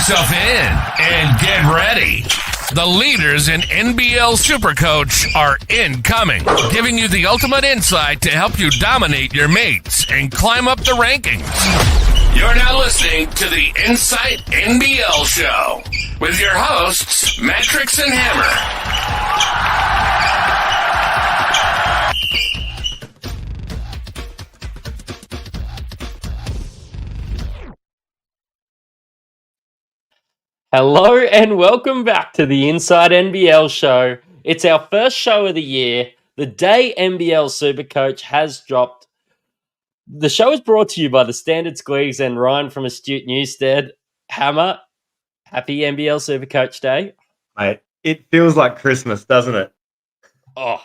yourself in and get ready. The leaders in NBL Supercoach are incoming, giving you the ultimate insight to help you dominate your mates and climb up the rankings. You're now listening to the Insight NBL Show with your hosts, Mattrix and Hammer. Hello and welcome back to the Inside NBL Show. It's our first show of the year, the day NBL Supercoach has dropped. The show is brought to you by the Standard Squeeze and Ryan from Astute Newstead. Hammer, happy NBL Supercoach Day. Mate, it feels like Christmas, doesn't it? Oh,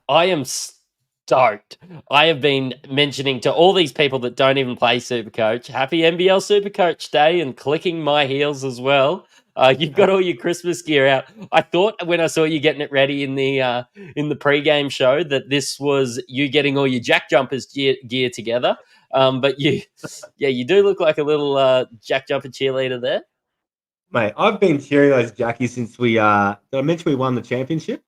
I am stoked. I have been mentioning to all these people that don't even play Supercoach, happy NBL Supercoach Day, and clicking my heels as well. You've got all your Christmas gear out. I thought when I saw you getting it ready in the pre-game show that this was you getting all your Jack Jumpers gear together. But you do look like a little Jack Jumper cheerleader there. Mate, I've been cheering those Jackies since we won the championship.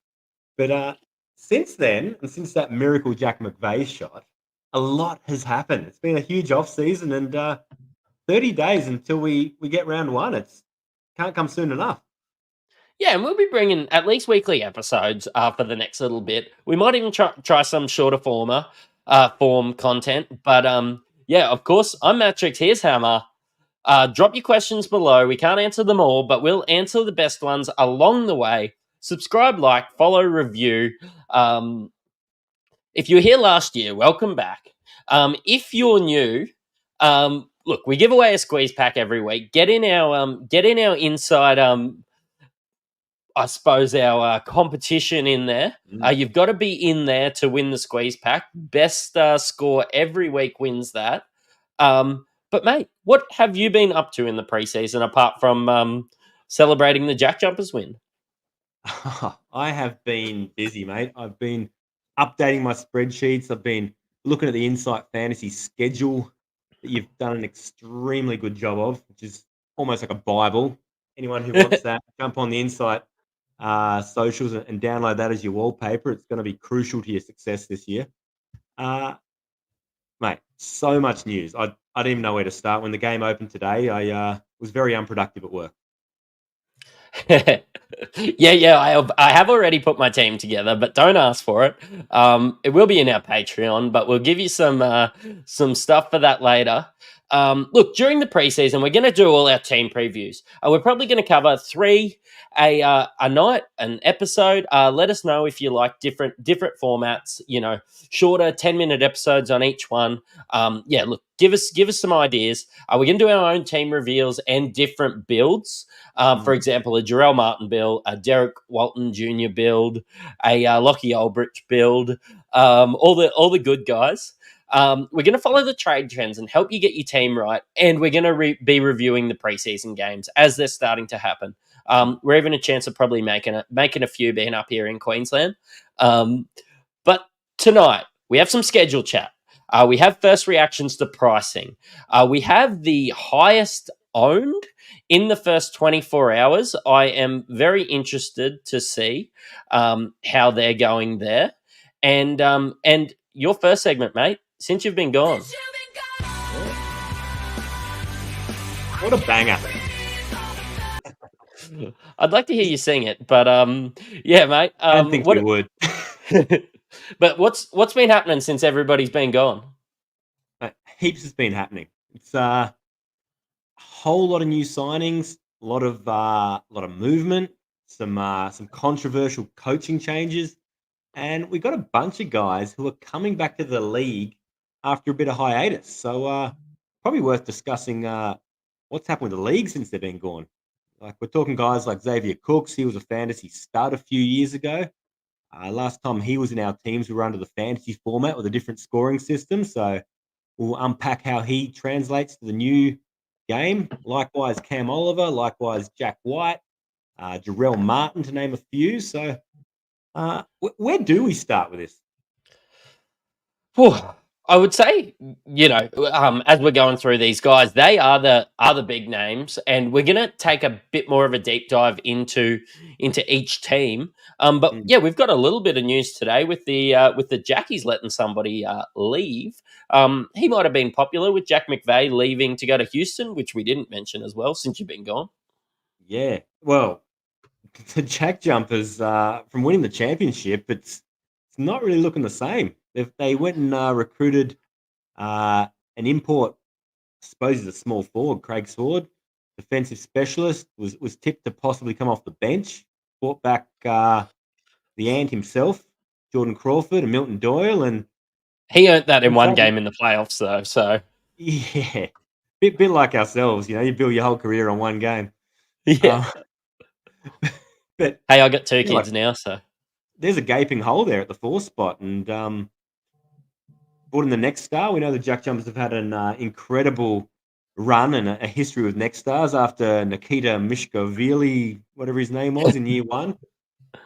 But since then, and since that miracle Jack McVeigh shot, a lot has happened. It's been a huge off-season, and 30 days until we get round one. It's can't come soon enough. Yeah, and we'll be bringing at least weekly episodes for the next little bit. We might even try some shorter form content. But yeah, of course, I'm Mattrix. Here's Hammer. Drop your questions below. We can't answer them all, but we'll answer the best ones along the way. Subscribe, like, follow, review. If you were here last year, welcome back. If you're new, look, we give away a squeeze pack every week. Get in our inside, I suppose our competition in there. You've got to be in there to win the squeeze pack. Best score every week wins that. But mate, what have you been up to in the preseason apart from celebrating the Jack Jumpers win? I have been busy, mate. I've been updating my spreadsheets. I've been looking at the Insight Fantasy schedule that you've done an extremely good job of, which is almost like a Bible. Anyone who wants that, jump on the Insight socials and download that as your wallpaper. It's going to be crucial to your success this year. Mate, so much news. I didn't even know where to start. When the game opened today, I was very unproductive at work. Yeah. I have already put my team together, but don't ask for it. It will be in our Patreon, but we'll give you some stuff for that later. Look, during the preseason, we're going to do all our team previews. We're probably going to cover three a night, an episode. Let us know if you like different formats. You know, shorter 10-minute episodes on each one. Look, give us some ideas. We're going to do our own team reveals and different builds. For example, a Jarrell Martin build, a Derek Walton Jr. build, a Lockie Ulbrich build. All the good guys. We're going to follow the trade trends and help you get your team right, and we're going to be reviewing the preseason games as they're starting to happen. We're even a chance of probably making a few being up here in Queensland. But tonight, we have some schedule chat. We have first reactions to pricing. We have the highest owned in the first 24 hours. I am very interested to see how they're going there. And your first segment, mate, since you've been gone. What a banger. I'd like to hear you sing it, but yeah, mate. I don't think you would. But what's been happening since everybody's been gone? Heaps has been happening. It's a whole lot of new signings, a lot of movement, some controversial coaching changes, and we got a bunch of guys who are coming back to the league after a bit of hiatus. So probably worth discussing what's happened with the league since they've been gone. Like we're talking guys like Xavier Cooks. He was a fantasy stud a few years ago. Last time he was in our teams, we were under the fantasy format with a different scoring system. So we'll unpack how he translates to the new game. Likewise, Cam Oliver. Likewise, Jack White. Jarrell Martin, to name a few. So where do we start with this? I would say, as we're going through these guys, they are the big names, and we're gonna take a bit more of a deep dive into each team. But Mm. yeah, we've got a little bit of news today with the Jackies letting somebody leave. He might have been popular with Jack McVeigh leaving to go to Houston, which we didn't mention as well since you've been gone. Yeah. Well, the Jack Jumpers from winning the championship, it's not really looking the same. They went and recruited an import. I suppose he's a small forward, Craig Sword, defensive specialist, was tipped to possibly come off the bench. Brought back the Ant himself, Jordan Crawford and Milton Doyle, and He earned that in since one that, game in the playoffs, though. So yeah, bit like ourselves, you build your whole career on one game. yeah. Uh, but Hey, I got two yeah, like kids now, so there's a gaping hole there at the 4 spot, and brought in the next star. We know the Jack Jumpers have had an incredible run and a history with next stars after Nikita Mishkovili, whatever his name was, in year one.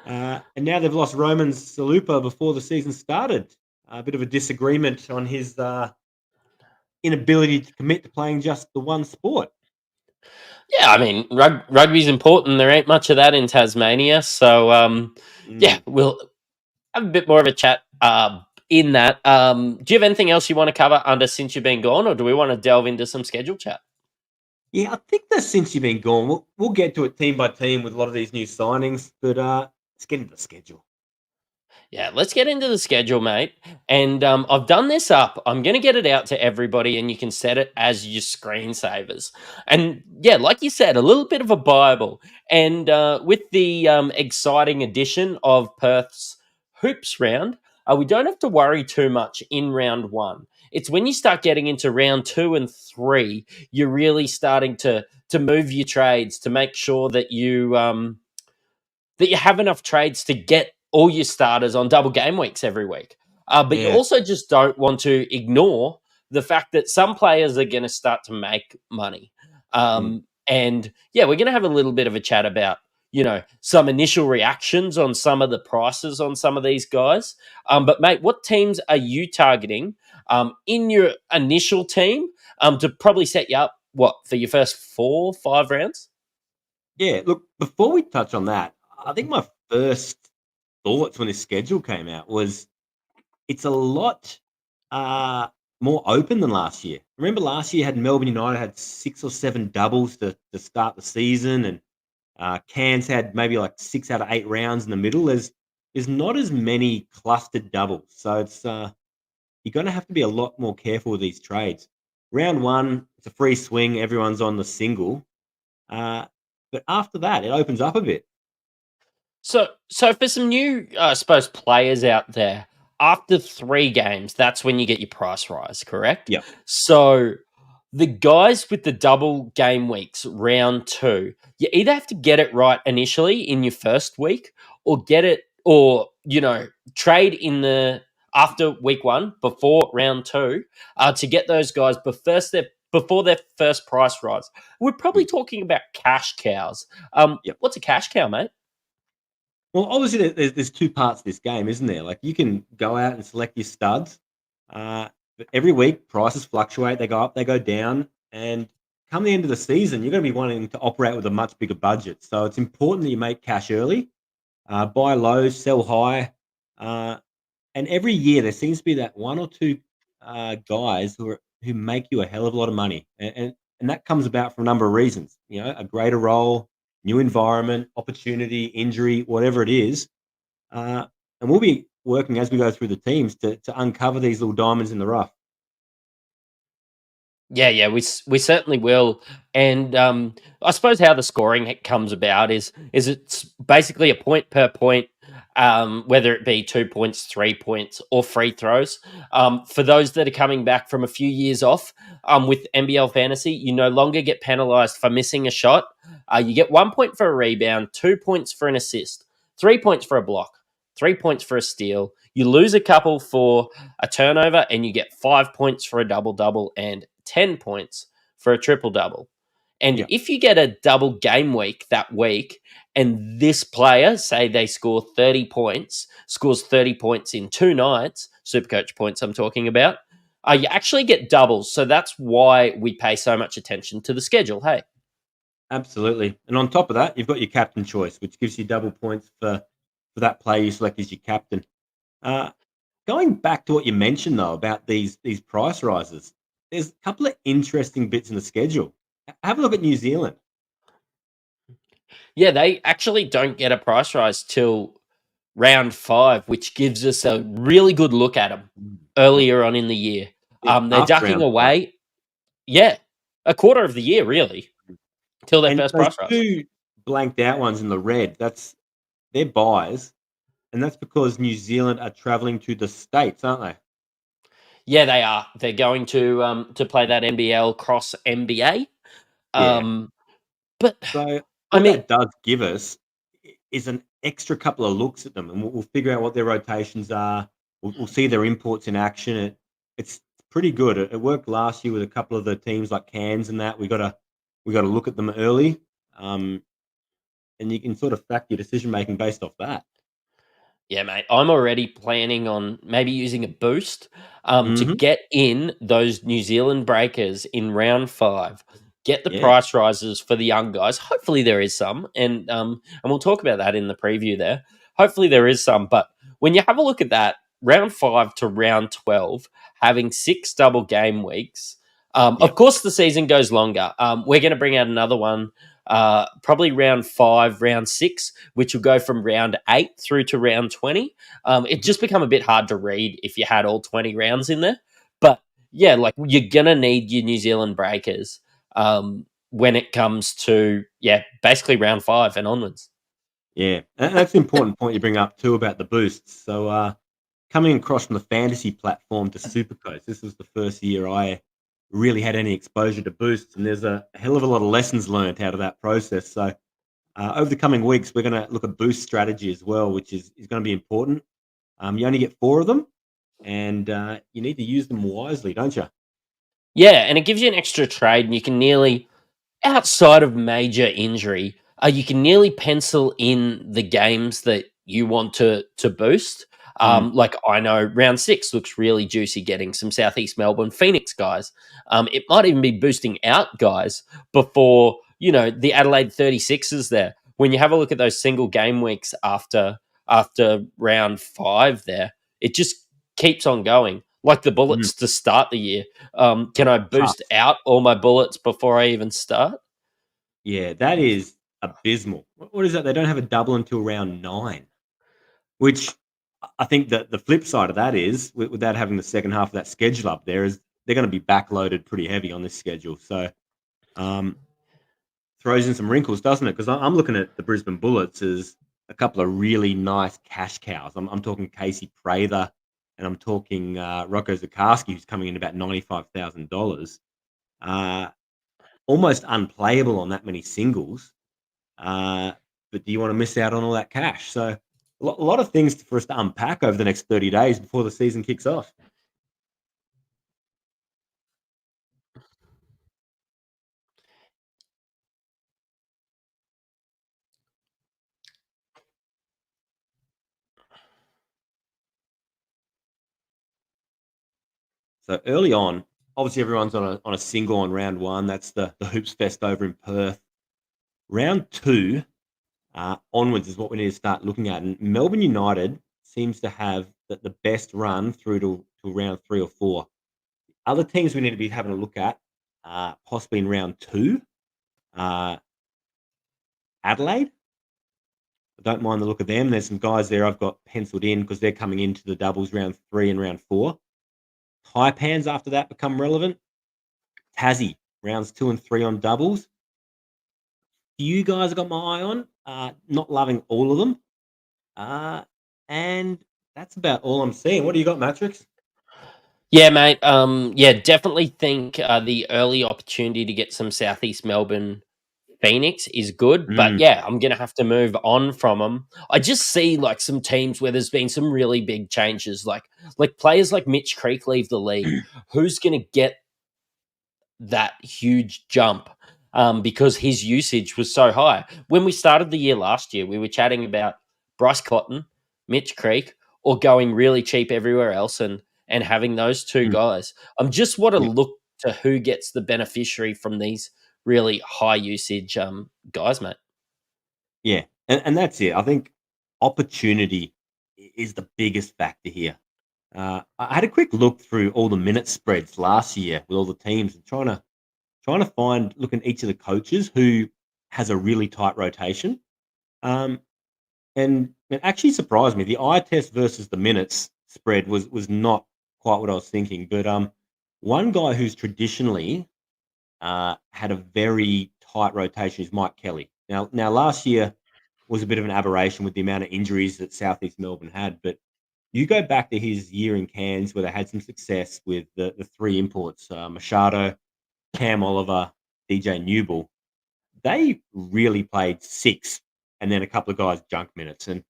And now they've lost Roman Salupa before the season started. A bit of a disagreement on his inability to commit to playing just the one sport. yeah, I mean, rugby's important. There ain't much of that in Tasmania, so yeah, Mm. we'll have a bit more of a chat in that. Do you have anything else you want to cover under since you've been gone, or do we want to delve into some schedule chat? Yeah, I think that since you've been gone, we'll get to it team by team with a lot of these new signings, but let's get into the schedule. Yeah, let's get into the schedule, mate. And I've done this up. I'm going to get it out to everybody, and you can set it as your screensavers. And yeah, like you said, a little bit of a Bible. And with the exciting addition of Perth's hoops round, we don't have to worry too much in round one. It's when you start getting into round 2 and 3, you're really starting to move your trades to make sure that you have enough trades to get all your starters on double game weeks every week. But you Yeah. also just don't want to ignore the fact that some players are going to start to make money. Mm. And yeah, we're going to have a little bit of a chat about, some initial reactions on some of the prices on some of these guys. But mate, what teams are you targeting in your initial team to probably set you up, for your first 4, 5 rounds? Yeah, look, before we touch on that, I think my first thoughts when this schedule came out was it's a lot more open than last year. Remember last year had Melbourne United had 6 or 7 doubles to start the season, and Cairns had maybe like 6 out of 8 rounds in the middle. There's not as many clustered doubles, so it's you're going to have to be a lot more careful with these trades. Round one, it's a free swing. Everyone's on the single. Uh, but after that, it opens up a bit. So for some new, I suppose, players out there, after 3 games, that's when you get your price rise, correct? Yeah. So the guys with the double game weeks, round 2, you either have to get it right initially in your first week, or get it, or trade in the after week 1 before round 2 to get those guys before their first price rise. We're probably Mm. talking about cash cows. Yep. What's a cash cow, mate? Well, obviously, there's 2 parts to this game, isn't there? Like, you can go out and select your studs, but every week, prices fluctuate. They go up, they go down, and come the end of the season, you're gonna be wanting to operate with a much bigger budget. So it's important that you make cash early, buy low, sell high, uh, and every year there seems to be that 1 or 2, guys who make you a hell of a lot of money, and that comes about from a number of reasons. A greater role, new environment, opportunity, injury, whatever it is. Uh, and we'll be working as we go through the teams to uncover these little diamonds in the rough. Yeah, we certainly will. And I suppose how the scoring comes about is it's basically a point per point, whether it be 2 points, 3 points, or free throws. For those that are coming back from a few years off, with NBL fantasy, you no longer get penalised for missing a shot. You get 1 point for a rebound, 2 points for an assist, 3 points for a block, 3 points for a steal. You lose a couple for a turnover, and you get 5 points for a double double and 10 points for a triple double. And Yeah. if you get a double game week that week, and this player, say they score 30 points, scores 30 points in 2 nights, Supercoach points I'm talking about, You actually get doubles, so that's why we pay so much attention to the schedule. Hey, Absolutely. And on top of that, you've got your captain choice, which gives you double points for that player you select as your captain. Uh, Going back to what you mentioned though about these price rises, there's a couple of interesting bits in the schedule. Have a look at New Zealand. yeah, they actually don't get a price rise till round 5, which gives us a really good look at them Yep. earlier on in the year. Yeah, They're after ducking round 5. away, yeah, a quarter of the year really till their And first those price rise. two blanked out ones in the red, they're buys, and that's because New Zealand are traveling to the States, aren't they? Yeah, they are. They're going to play that NBL cross NBA. Yeah. Um, but So I what mean, that does give us is an extra couple of looks at them, and we'll figure out what their rotations are. We'll see their imports in action. It's pretty good. It worked last year with a couple of the teams like Cairns and that. We got to look at them early, um, and you can sort of factor your decision making based off that. yeah, mate, I'm already planning on maybe using a boost to Hmm. get in those New Zealand breakers in round 5. Get the Yeah. price rises for the young guys. Hopefully there is some, and we'll talk about that in the preview there. Hopefully there is some, but when you have a look at that round 5 to round 12, having 6 double game weeks. Of Yep. course, the season goes longer. We're going to bring out another one, probably round 5, round 6, which will go from round 8 through to round 20. It Mhm. just become a bit hard to read if you had all 20 rounds in there. But yeah, like you're going to need your New Zealand breakers when it comes to, yeah, basically round 5 and onwards. Yeah, and that's an important point you bring up too about the boosts. So coming across from the fantasy platform to Supercoach, this was the first year I really had any exposure to boosts, and there's a hell of a lot of lessons learned out of that process. So over the coming weeks, we're going to look at boost strategy as well, which is going to be important. You only get 4 of them, and you need to use them wisely, don't you? Yeah, and it gives you an extra trade, and you can nearly, outside of major injury, you can nearly pencil in the games that you want to boost. Mm. Like I know round 6 looks really juicy, getting some Southeast Melbourne Phoenix guys. It might even be boosting out guys before the Adelaide 36ers there. When you have a look at those single game weeks after round 5, there it just keeps on going. Like the Mm. bullets to start the year. Can I Tough. boost out all my bullets before I even start? Yeah, that is abysmal. What is that? They don't have a double until round 9. Which I think that the flip side of that is, without having the second half of that schedule up there, is they're going to be backloaded pretty heavy on this schedule. So um, throws in some wrinkles, doesn't it? Because I'm looking at the Brisbane Bullets as a couple of really nice cash cows. I'm talking Casey Prather, and I'm talking Rocco Zakarski, who's coming in about $95,000. Uh, Almost unplayable on that many singles. Uh, but do you want to miss out on all that cash? So a lot of things for us to unpack over the next 30 days before the season kicks off. So early on, obviously everyone's on a single on round 1. That's the Hoops Fest over in Perth. Round 2 onwards is what we need to start looking at. And Melbourne United seems to have the best run through to round 3 or 4. Other teams we need to be having a look at, possibly in round 2, uh, Adelaide. I don't mind the look of them. There's some guys there I've got penciled in because they're coming into the doubles round 3 and round 4. Taipans after that become relevant. Tassie, rounds 2 and 3 on doubles. You guys got my eye on. Not loving all of them. And that's about all I'm seeing. What do you got, Matrix? Yeah, mate. Yeah, definitely think the early opportunity to get some Southeast Melbourne Phoenix is good, but Mm. yeah, I'm gonna have to move on from them. I just see like some teams where there's been some really big changes, like players like Mitch Creek leave the league. Who's gonna get that huge jump? Because his usage was so high. When we started the year last year, we were chatting about Bryce Cotton, Mitch Creek, or going really cheap everywhere else, and having those two Mm. guys. I'm just want to Yeah. look to who gets the beneficiary from these really high usage guys, mate. Yeah. And that's it. I think opportunity is the biggest factor here. I had a quick look through all the minute spreads last year with all the teams and trying to find look at each of the coaches who has a really tight rotation. Um, and it actually surprised me. The eye test versus the minutes spread was not quite what I was thinking. But one guy who's traditionally had a very tight rotation is Mike Kelly. Now last year was a bit of an aberration with the amount of injuries that Southeast Melbourne had, but you go back to his year in Cairns where they had some success with the three imports, Machado, Cam Oliver, DJ Newble. They really played six and then a couple of guys junk minutes. And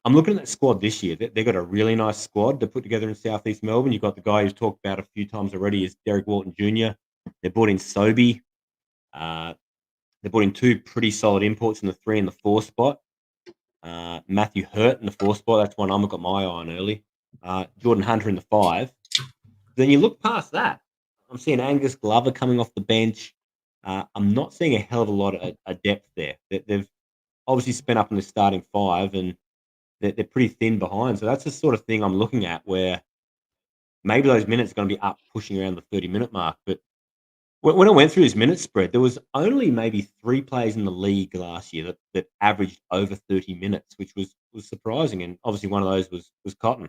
I'm looking at that squad this year. They've got a really nice squad to put together in Southeast Melbourne. You've got the guy who's talked about a few times already is Derek Walton Jr. They brought in Sobey. Uh, they brought in two pretty solid imports in the 3 and the 4 spot. Matthew Hurt in the 4 spot. That's one I've got my eye on early. Jordan Hunter in the 5. Then you look past that. I'm seeing Angus Glover coming off the bench. I'm not seeing a hell of a lot of depth there. They've obviously spent up in the starting 5 and they're pretty thin behind. So that's the sort of thing I'm looking at where maybe those minutes are going to be up pushing around the 30-minute mark. But when I went through this minute spread, there was only maybe 3 players in the league last year that averaged over 30 minutes, which was surprising. And obviously one of those was Cotton.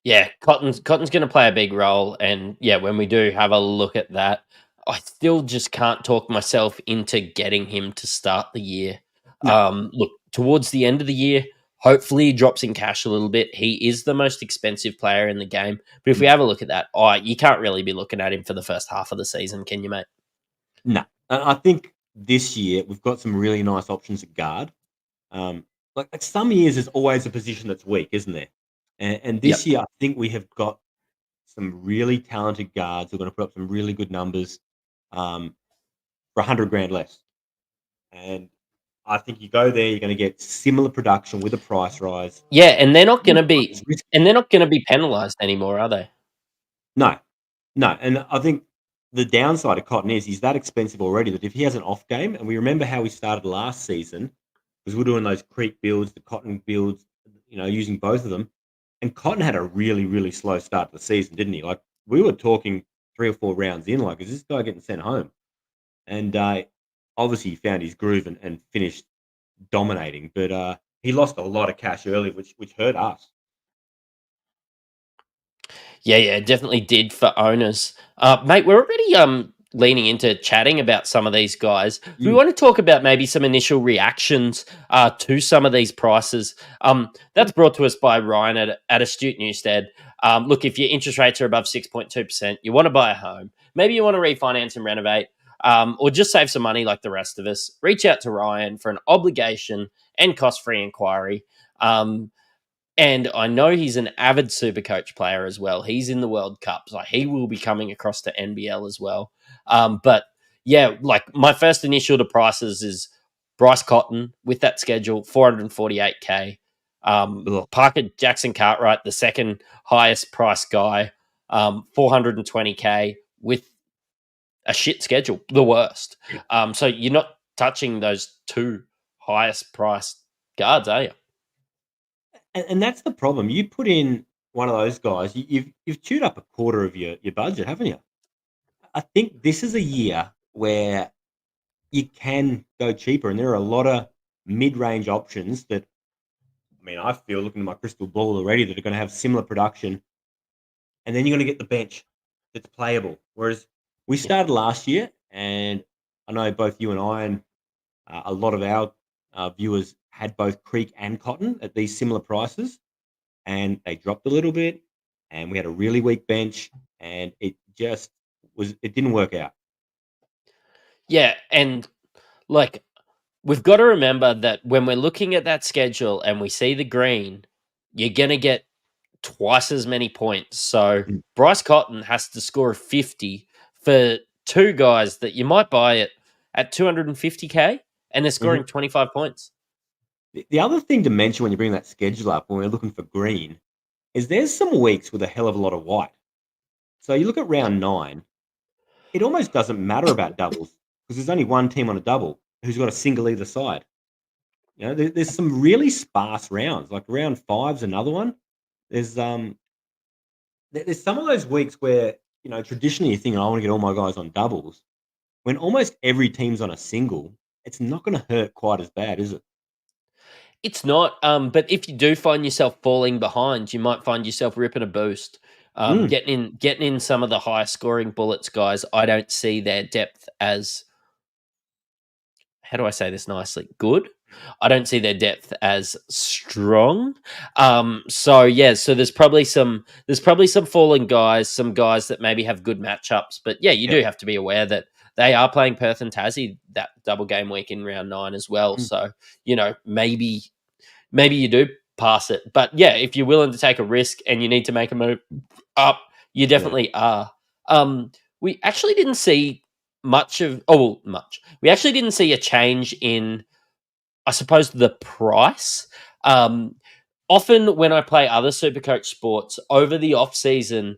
Yeah, Cotton's going to play a big role, and yeah, when we do have a look at that, I still just can't talk myself into getting him to start the year. No, Look, towards the end of the year, hopefully he drops in cash a little bit. He is the most expensive player in the game, but if we have a look at that, you can't really be looking at him for the first half of the season, can you, mate? no. And I think this year we've got some really nice options at guard. Like some years, there's always a position that's weak, isn't there? And this Yep. year, I think we have got some really talented guards who are going to put up some really good numbers for 100 grand less. And I think you go there, you're going to get similar production with a price rise. Yeah, and they're not going to be, It's risky. penalised anymore, are they? No, no. And I think the downside of Cotton is he's that expensive already that if he has an off game, and we remember how we started last season, because we're doing those creep builds, the Cotton builds, using both of them. And Cotton had a really, really slow start to the season, didn't he? Like we were talking 3 or 4 rounds in, like, is this guy getting sent home? And obviously he found his groove and finished dominating. But he lost a lot of cash early, which hurt us. Yeah, yeah, definitely did for owners. Mate, we're already leaning into chatting about some of these guys. We Mm. want to talk about maybe some initial reactions to some of these prices. That's brought to us by Ryan at Astute Newstead. Look, if your interest rates are above 6.2%, you want to buy a home, maybe you want to refinance and renovate, or just save some money like the rest of us, reach out to Ryan for an obligation and cost-free inquiry. And I know he's an avid Supercoach player as well. He's in the World Cup, so he will be coming across to NBL as well. But yeah, like my first initial to prices is Bryce Cotton with that schedule, 448K. Ugh. Parker Jackson Cartwright, the second highest price guy, 420K with a shit schedule, the worst. So you're not touching those two highest priced guards, are you? And that's the problem. You put in one of those guys, you've chewed up a quarter of your budget, haven't you? I think this is a year where you can go cheaper, and there are a lot of mid-range options that, I mean, I feel looking at my crystal ball already that are going to have similar production, and then you're going to get the bench that's playable. Whereas we started last year, and I know both you and I and a lot of our viewers had both Creek and Cotton at these similar prices, and they dropped a little bit, and we had a really weak bench, and it didn't work out. Yeah, and like we've got to remember that when we're looking at that schedule and we see the green, you're going to get twice as many points. So Mm. Bryce Cotton has to score 50 for two guys that you might buy it at 250K and they're Mhm. scoring 25 points. The other thing to mention when you bring that schedule up, when we're looking for green, is there's some weeks with a hell of a lot of white. So you look at Yep. round 9, it almost doesn't matter about doubles because there's only one team on a double who's got a single either side. There's some really sparse rounds. Like round 5's another one. There's there's some of those weeks where traditionally you think, I want to get all my guys on doubles. When almost every team's on a single, it's not going to hurt quite as bad, is it? It's not, but if you do find yourself falling behind, you might find yourself ripping a boost. Mm, Getting in some of the high scoring bullets, guys. I don't see their depth as, how do I say this nicely? Good. I don't see their depth as strong. So there's probably some falling guys, some guys that maybe have good matchups. But yeah, you yep. do have to be aware that they are playing Perth and Tassie that double game week in round 9 as well. Mm, So, maybe you do pass it. But yeah, if you're willing to take a risk and you need to make a move up, you yeah. definitely are. We actually didn't see much of oh well, much. We actually didn't see a change in, I suppose, the price. Often when I play other Supercoach sports over the off season,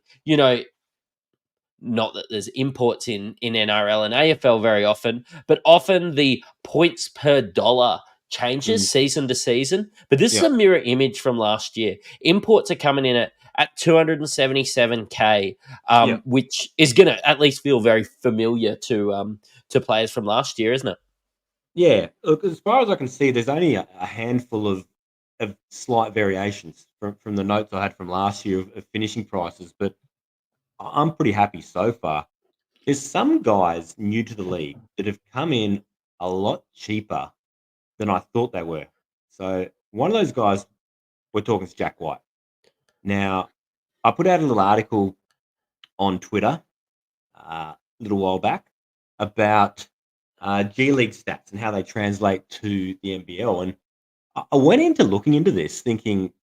not that there's imports in NRL and AFL very often, but often the points per dollar changes Mm, season to season. But this is yep. a mirror image from last year. Imports are coming in at 277K, Yep. which is going to at least feel very familiar to players from last year, isn't it? Yeah. Look, as far as I can see, there's only a handful of slight variations from the notes I had from last year of finishing prices, but I'm pretty happy so far. There's some guys new to the league that have come in a lot cheaper than I thought they were. So one of those guys we're talking is Jack White. Now, I put out a little article on Twitter a little while back about G League stats and how they translate to the NBL. And I went into looking into this thinking,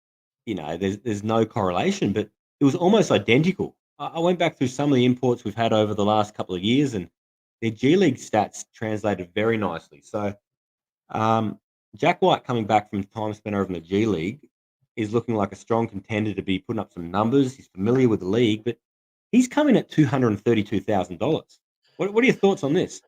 there's no correlation, but it was almost identical. I went back through some of the imports we've had over the last couple of years, and their G League stats translated very nicely. So Jack White coming back from time spent over in the G League is looking like a strong contender to be putting up some numbers. He's familiar with the league, but he's coming at $232,000. What are your thoughts on this?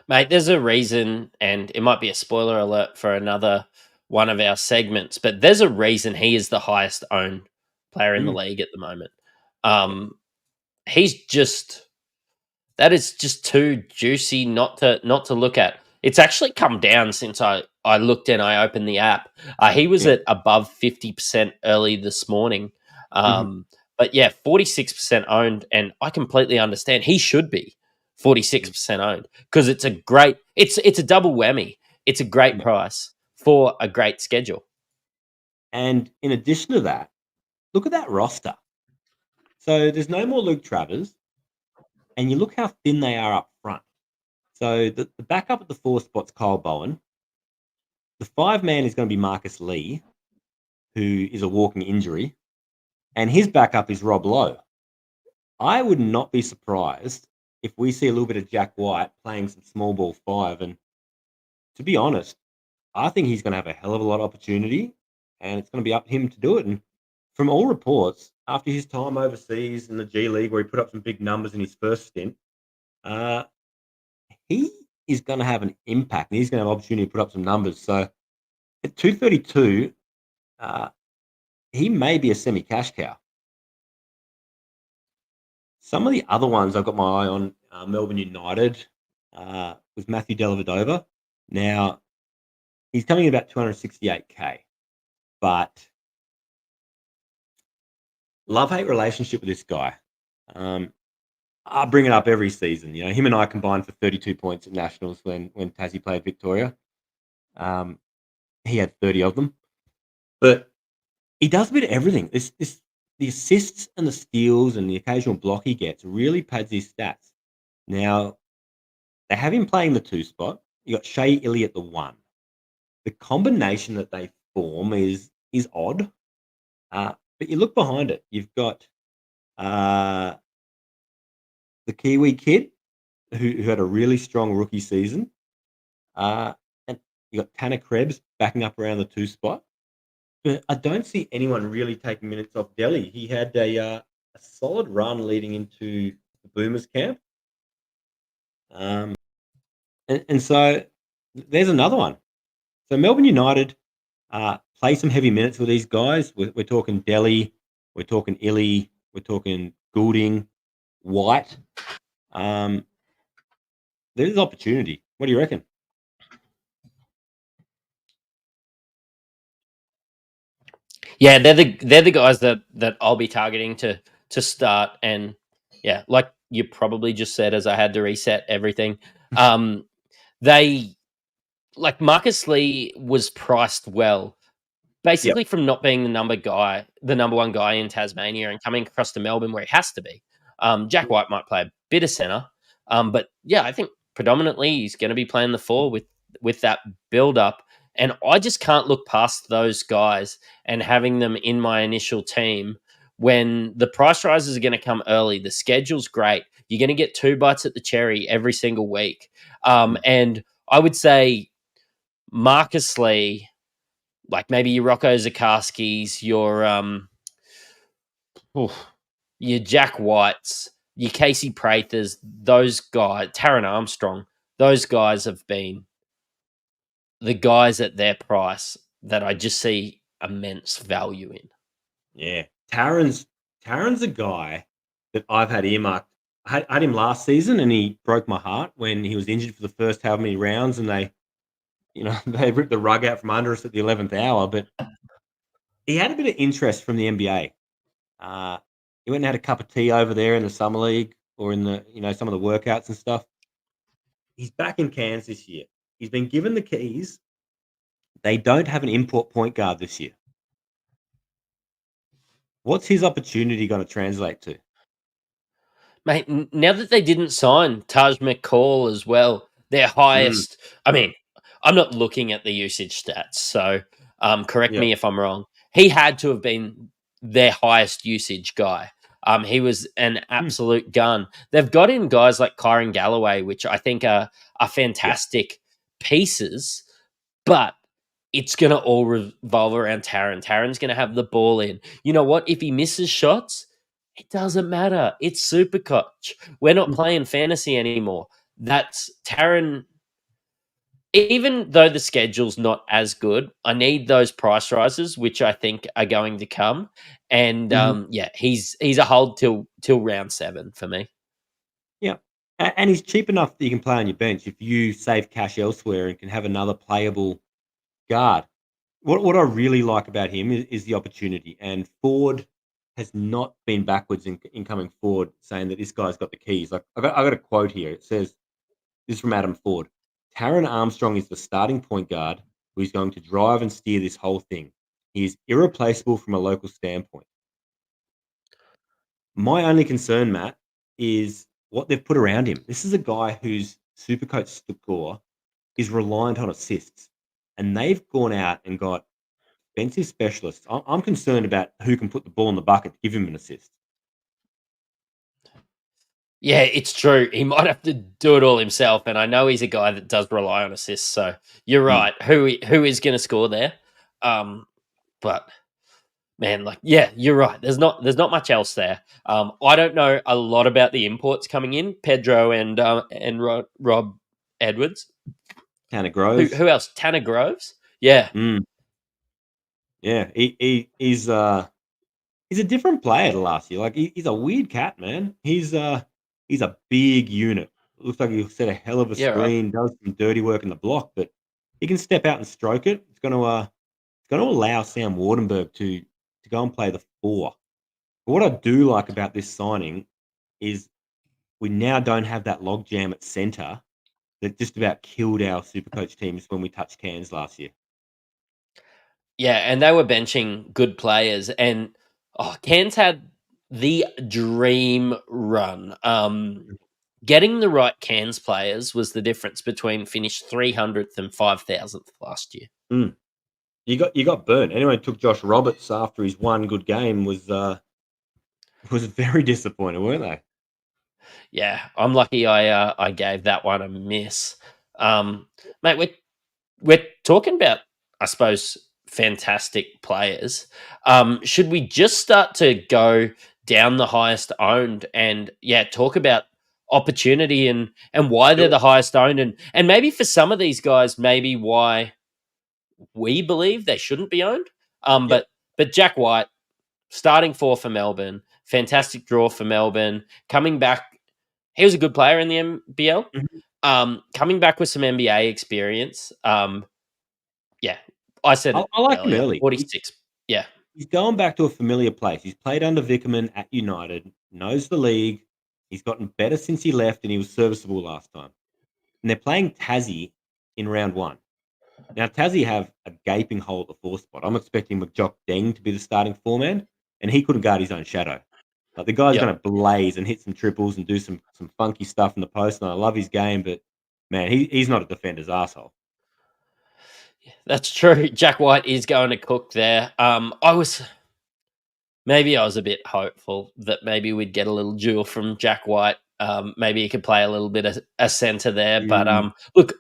Mate, there's a reason, and it might be a spoiler alert for another one of our segments, but there's a reason he is the highest owned player in the Mm, league at the moment. yeah. He's just that is just too juicy not to look at. It's actually come down since I looked and I opened the app. He was Yeah. at above 50% early this morning. Mhm. But yeah, 46% owned, and I completely understand he should be Mm, 46% owned because it's a double whammy. It's a great yeah. price for a great schedule. And in addition to that, look at that roster. So there's no more Luke Travers, and you look how thin they are up front. So the backup at the 4 spot's Kyle Bowen. The 5-man is going to be Marcus Lee, who is a walking injury, and his backup is Rob Lowe. I would not be surprised if we see a little bit of Jack White playing some small ball 5. And to be honest, I think he's going to have a hell of a lot of opportunity, and it's going to be up to him to do it. And from all reports, after his time overseas in the G League, where he put up some big numbers in his first stint, uh, he is going to have an impact, and he's going to have an opportunity to put up some numbers. So at 232, uh, he may be a semi-cash cow. Some of the other ones I've got my eye on, Melbourne United with Matthew Dellavedova. Now, he's coming in about 268K, but love-hate relationship with this guy. I bring it up every season. Him and I combined for 32 points at Nationals when Tassie played Victoria. Um, he had 30 of them. But he does a bit of everything. The assists and the steals and the occasional block he gets really pads his stats. Now, they have him playing the 2 spot. You got Shea Illy at the 1. The combination that they form is odd. But you look behind it. You've got uh, the Kiwi kid who had a really strong rookie season. And you got Tanner Krebs backing up around the 2 spot. But I don't see anyone really taking minutes off Delhi. He had a solid run leading into the Boomers camp. And so there's another one. So Melbourne United play some heavy minutes with these guys. We're talking Delhi, we're talking Illy, we're talking Goulding, White. There's opportunity. What do you reckon? Yeah, they're the guys that I'll be targeting to start. And yeah, like you probably just said, as I had to reset everything, they like Marcus Lee was priced well, Yep. basically from not being the number one guy in Tasmania, and coming across to Melbourne where he has to be. Jack White might play a bit of centre, but yeah, I think predominantly he's going to be playing the four with that build up. And I just can't look past those guys and having them in my initial team when the price rises are going to come early. The schedule's great. You're going to get 2 bites at the cherry every single week. And I would say Marcus Lee, like maybe your Rocco Zakarskis, your Jack Whites, your Casey Prathers, those guys, Taron Armstrong, those guys have been the guys at their price that I just see immense value in. Yeah. Taron's a guy that I've had earmarked. I had him last season and he broke my heart when he was injured for the first how many rounds and they ripped the rug out from under us at the 11th hour. But he had a bit of interest from the NBA. He went and had a cup of tea over there in the summer league or in some of the workouts and stuff. He's back in Cairns this year. He's been given the keys. They don't have an import point guard this year. What's his opportunity going to translate to? Mate, now that they didn't sign Taj McCall as well, their highest. I mean, I'm not looking at the usage stats, so correct Yeah. me if I'm wrong. He had to have been their highest usage guy. He was an absolute gun. They've got in guys like Kyron Galloway, which I think are fantastic pieces, but it's going to all revolve around Taron. Taron's going to have the ball in. You know what? If he misses shots, it doesn't matter. It's Supercoach. We're not playing fantasy anymore. That's Taron. Even though the schedule's not as good, I need those price rises, which I think are going to come. And yeah, he's a hold till round 7 for me. Yeah. And he's cheap enough that you can play on your bench if you save cash elsewhere and can have another playable guard. What I really like about him is the opportunity. And Ford has not been backwards in coming forward saying that this guy's got the keys. Like I got a quote here. It says, this is from Adam Ford. Taron Armstrong is the starting point guard who's going to drive and steer this whole thing. He is irreplaceable from a local standpoint. My only concern, Matt, is what they've put around him. This is a guy whose Supercoach score is reliant on assists, and they've gone out and got defensive specialists. I'm concerned about who can put the ball in the bucket to give him an assist. Yeah, it's true. He might have to do it all himself, and I know he's a guy that does rely on assists. So you're right. Who is going to score there? But man, like yeah, you're right. There's not much else there. I don't know a lot about the imports coming in. Pedro and Rob Edwards. Tanner Groves. Who else? Tanner Groves. Yeah. Yeah, he's a different player to last year. Like he's a weird cat, man. He's a big unit. Looks like he'll set a hell of a screen, does some dirty work in the block, but he can step out and stroke it. It's going to allow Sam Wardenberg to go and play the 4. But what I do like about this signing is we now don't have that logjam at centre that just about killed our Supercoach teams when we touched Cairns last year. Yeah, and they were benching good players, and Cairns had the dream run. Getting the right Cairns players was the difference between finished 300th and 5,000th last year. You got burnt. Anyone who took Josh Roberts after his one good game was very disappointed, weren't they? Yeah, I'm lucky I gave that one a miss. Mate, we're talking about, I suppose, fantastic players. Should we just start to go down the highest owned and talk about opportunity and why they're Sure. the highest owned and maybe for some of these guys, maybe why we believe they shouldn't be owned. Yep. But Jack White, starting four for Melbourne, Yep. fantastic draw for Melbourne, coming back. He was a good player in the NBL. Mhm. Coming back with some NBA experience. Yeah, I said I it like him earlier. early. 46. Yeah, He's going back to a familiar place. He's played under Vickerman at United, knows the league. He's gotten better since he left, and he was serviceable last time. And they're playing Tassie in round one. Now, Tassie have a gaping hole at the fourth spot. I'm expecting McJock Deng to be the starting four-man, and he couldn't guard his own shadow. Like, the guy's yep. going to blaze and hit some triples and do some funky stuff in the post, and I love his game, but, man, he's not a defender's asshole. That's true. Jack White is going to cook there. I was a bit hopeful that maybe we'd get a little jewel from Jack White. Maybe he could play a little bit of a center there. But Mm. look,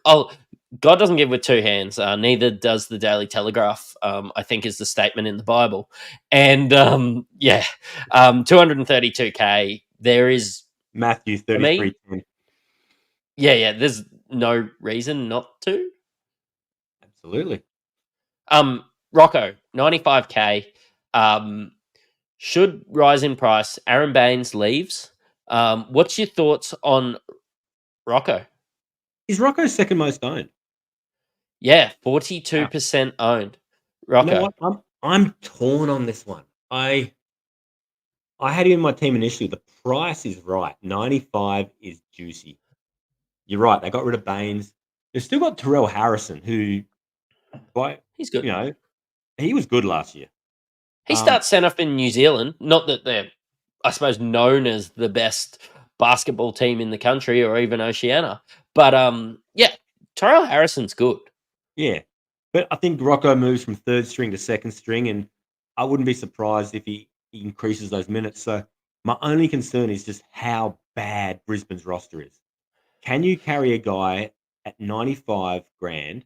God doesn't give with two hands. Neither does the Daily Telegraph. I think is the statement in the Bible. And 232K. There is Matthew for me. 33-10. There's no reason not to. Absolutely. Rocco 95K. Should rise in price. Aaron Baines leaves. What's your thoughts on Rocco? Is Rocco's second most owned? Yeah, Wow. 42% owned. You know Rocco. what? I'm torn on this one. I had him in my team initially. The price is right. 95 is juicy. You're right. They got rid of Baines. They've still got Terrell Harrison, who, quite, He's good. you know, he was good last year. He starts centre for New Zealand. Not that they're, I suppose, known as the best basketball team in the country or even Oceania. But Terrell Harrison's good. Yeah. But I think Rocco moves from third string to second string, and I wouldn't be surprised if he increases those minutes. So my only concern is just how bad Brisbane's roster is. Can you carry a guy at 95 grand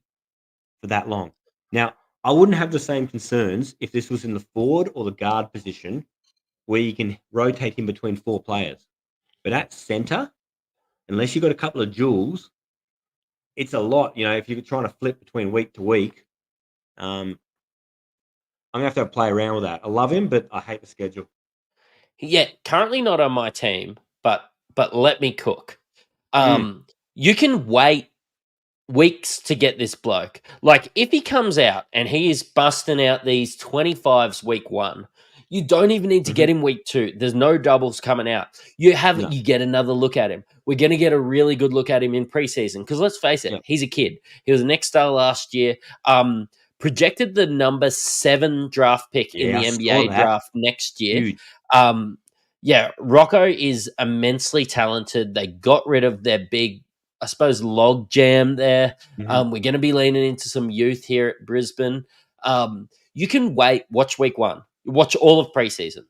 for that long? Now, I wouldn't have the same concerns if this was in the forward or the guard position where you can rotate him between four players. But at center, unless you've got a couple of jewels, it's a lot. If you're trying to flip between week to week, I'm going to play around with that. I love him, but I hate the schedule. Yeah, currently not on my team, but let me cook. Mm. You can wait weeks to get this bloke. Like, if he comes out and he is busting out these 25s week one, you don't even need to get him week two. There's no doubles coming out. You No. get another look at him. We're going to get a really good look at him in preseason because let's face it, he's a kid. He was an X-Star last year. Projected the number 7 draft pick in the I saw NBA that. draft next year. Huge. Rocco is immensely talented. They got rid of their big, I suppose, log jam there. We're going to be leaning into some youth here at Brisbane. You can watch week one, watch all of preseason,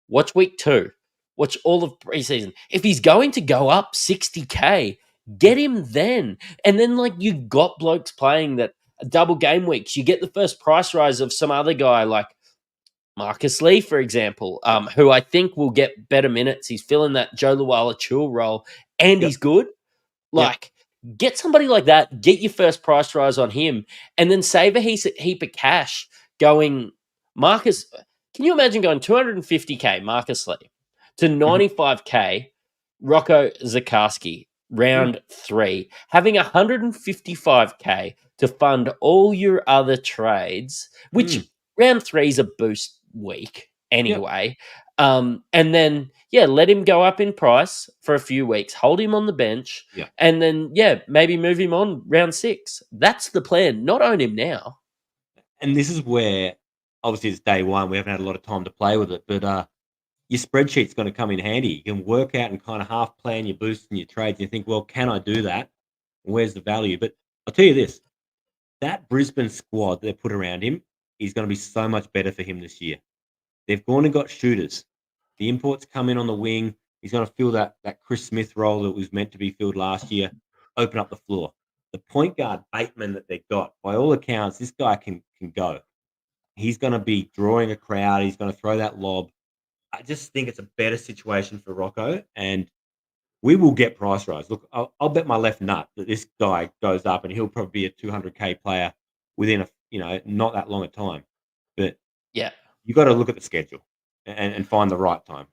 watch week two, watch all of preseason. If he's going to go up 60K, get him then. And then, you got blokes playing that double game weeks. You get the first price rise of some other guy like Marcus Lee, for example, who I think will get better minutes. He's filling that Joe Luala-Chul role, and he's good. Get somebody like that, get your first price rise on him, and then save a heap of cash going Marcus. Can you imagine going 250K Marcus Lee to 95K Rocco Zakarski round 3, having 155K to fund all your other trades, which round 3 is a boost week anyway. And then, let him go up in price for a few weeks, hold him on the bench, and then, maybe move him on round 6. That's the plan, not own him now. And this is where, obviously, it's day one. We haven't had a lot of time to play with it, but your spreadsheet's going to come in handy. You can work out and kind of half plan your boosts and your trades. You think, well, can I do that? Where's the value? But I'll tell you this, that Brisbane squad they put around him is going to be so much better for him this year. They've gone and got shooters. The imports come in on the wing. He's going to fill that Chris Smith role that was meant to be filled last year, open up the floor. The point guard, Bateman, that they got, by all accounts, this guy can go. He's going to be drawing a crowd. He's going to throw that lob. I just think it's a better situation for Rocco, and we will get price rise. Look, I'll bet my left nut that this guy goes up, and he'll probably be a 200K player within not that long a time. But Yeah. you got to look at the schedule and find the right time.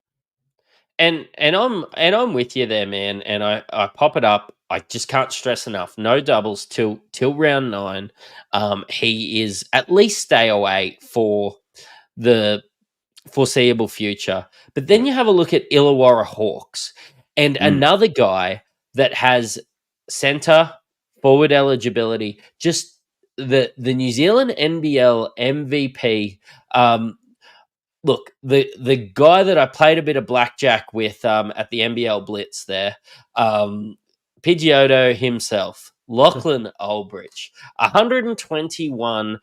And I'm with you there, man. And I pop it up. I just can't stress enough. No doubles till round 9. He is at least stay away for the foreseeable future. But then you have a look at Illawarra Hawks and another guy that has centre forward eligibility. Just the New Zealand NBL MVP. Look, the guy that I played a bit of blackjack with at the NBL Blitz there, Pidgeotto himself, Lachlan Ulbrich, 121,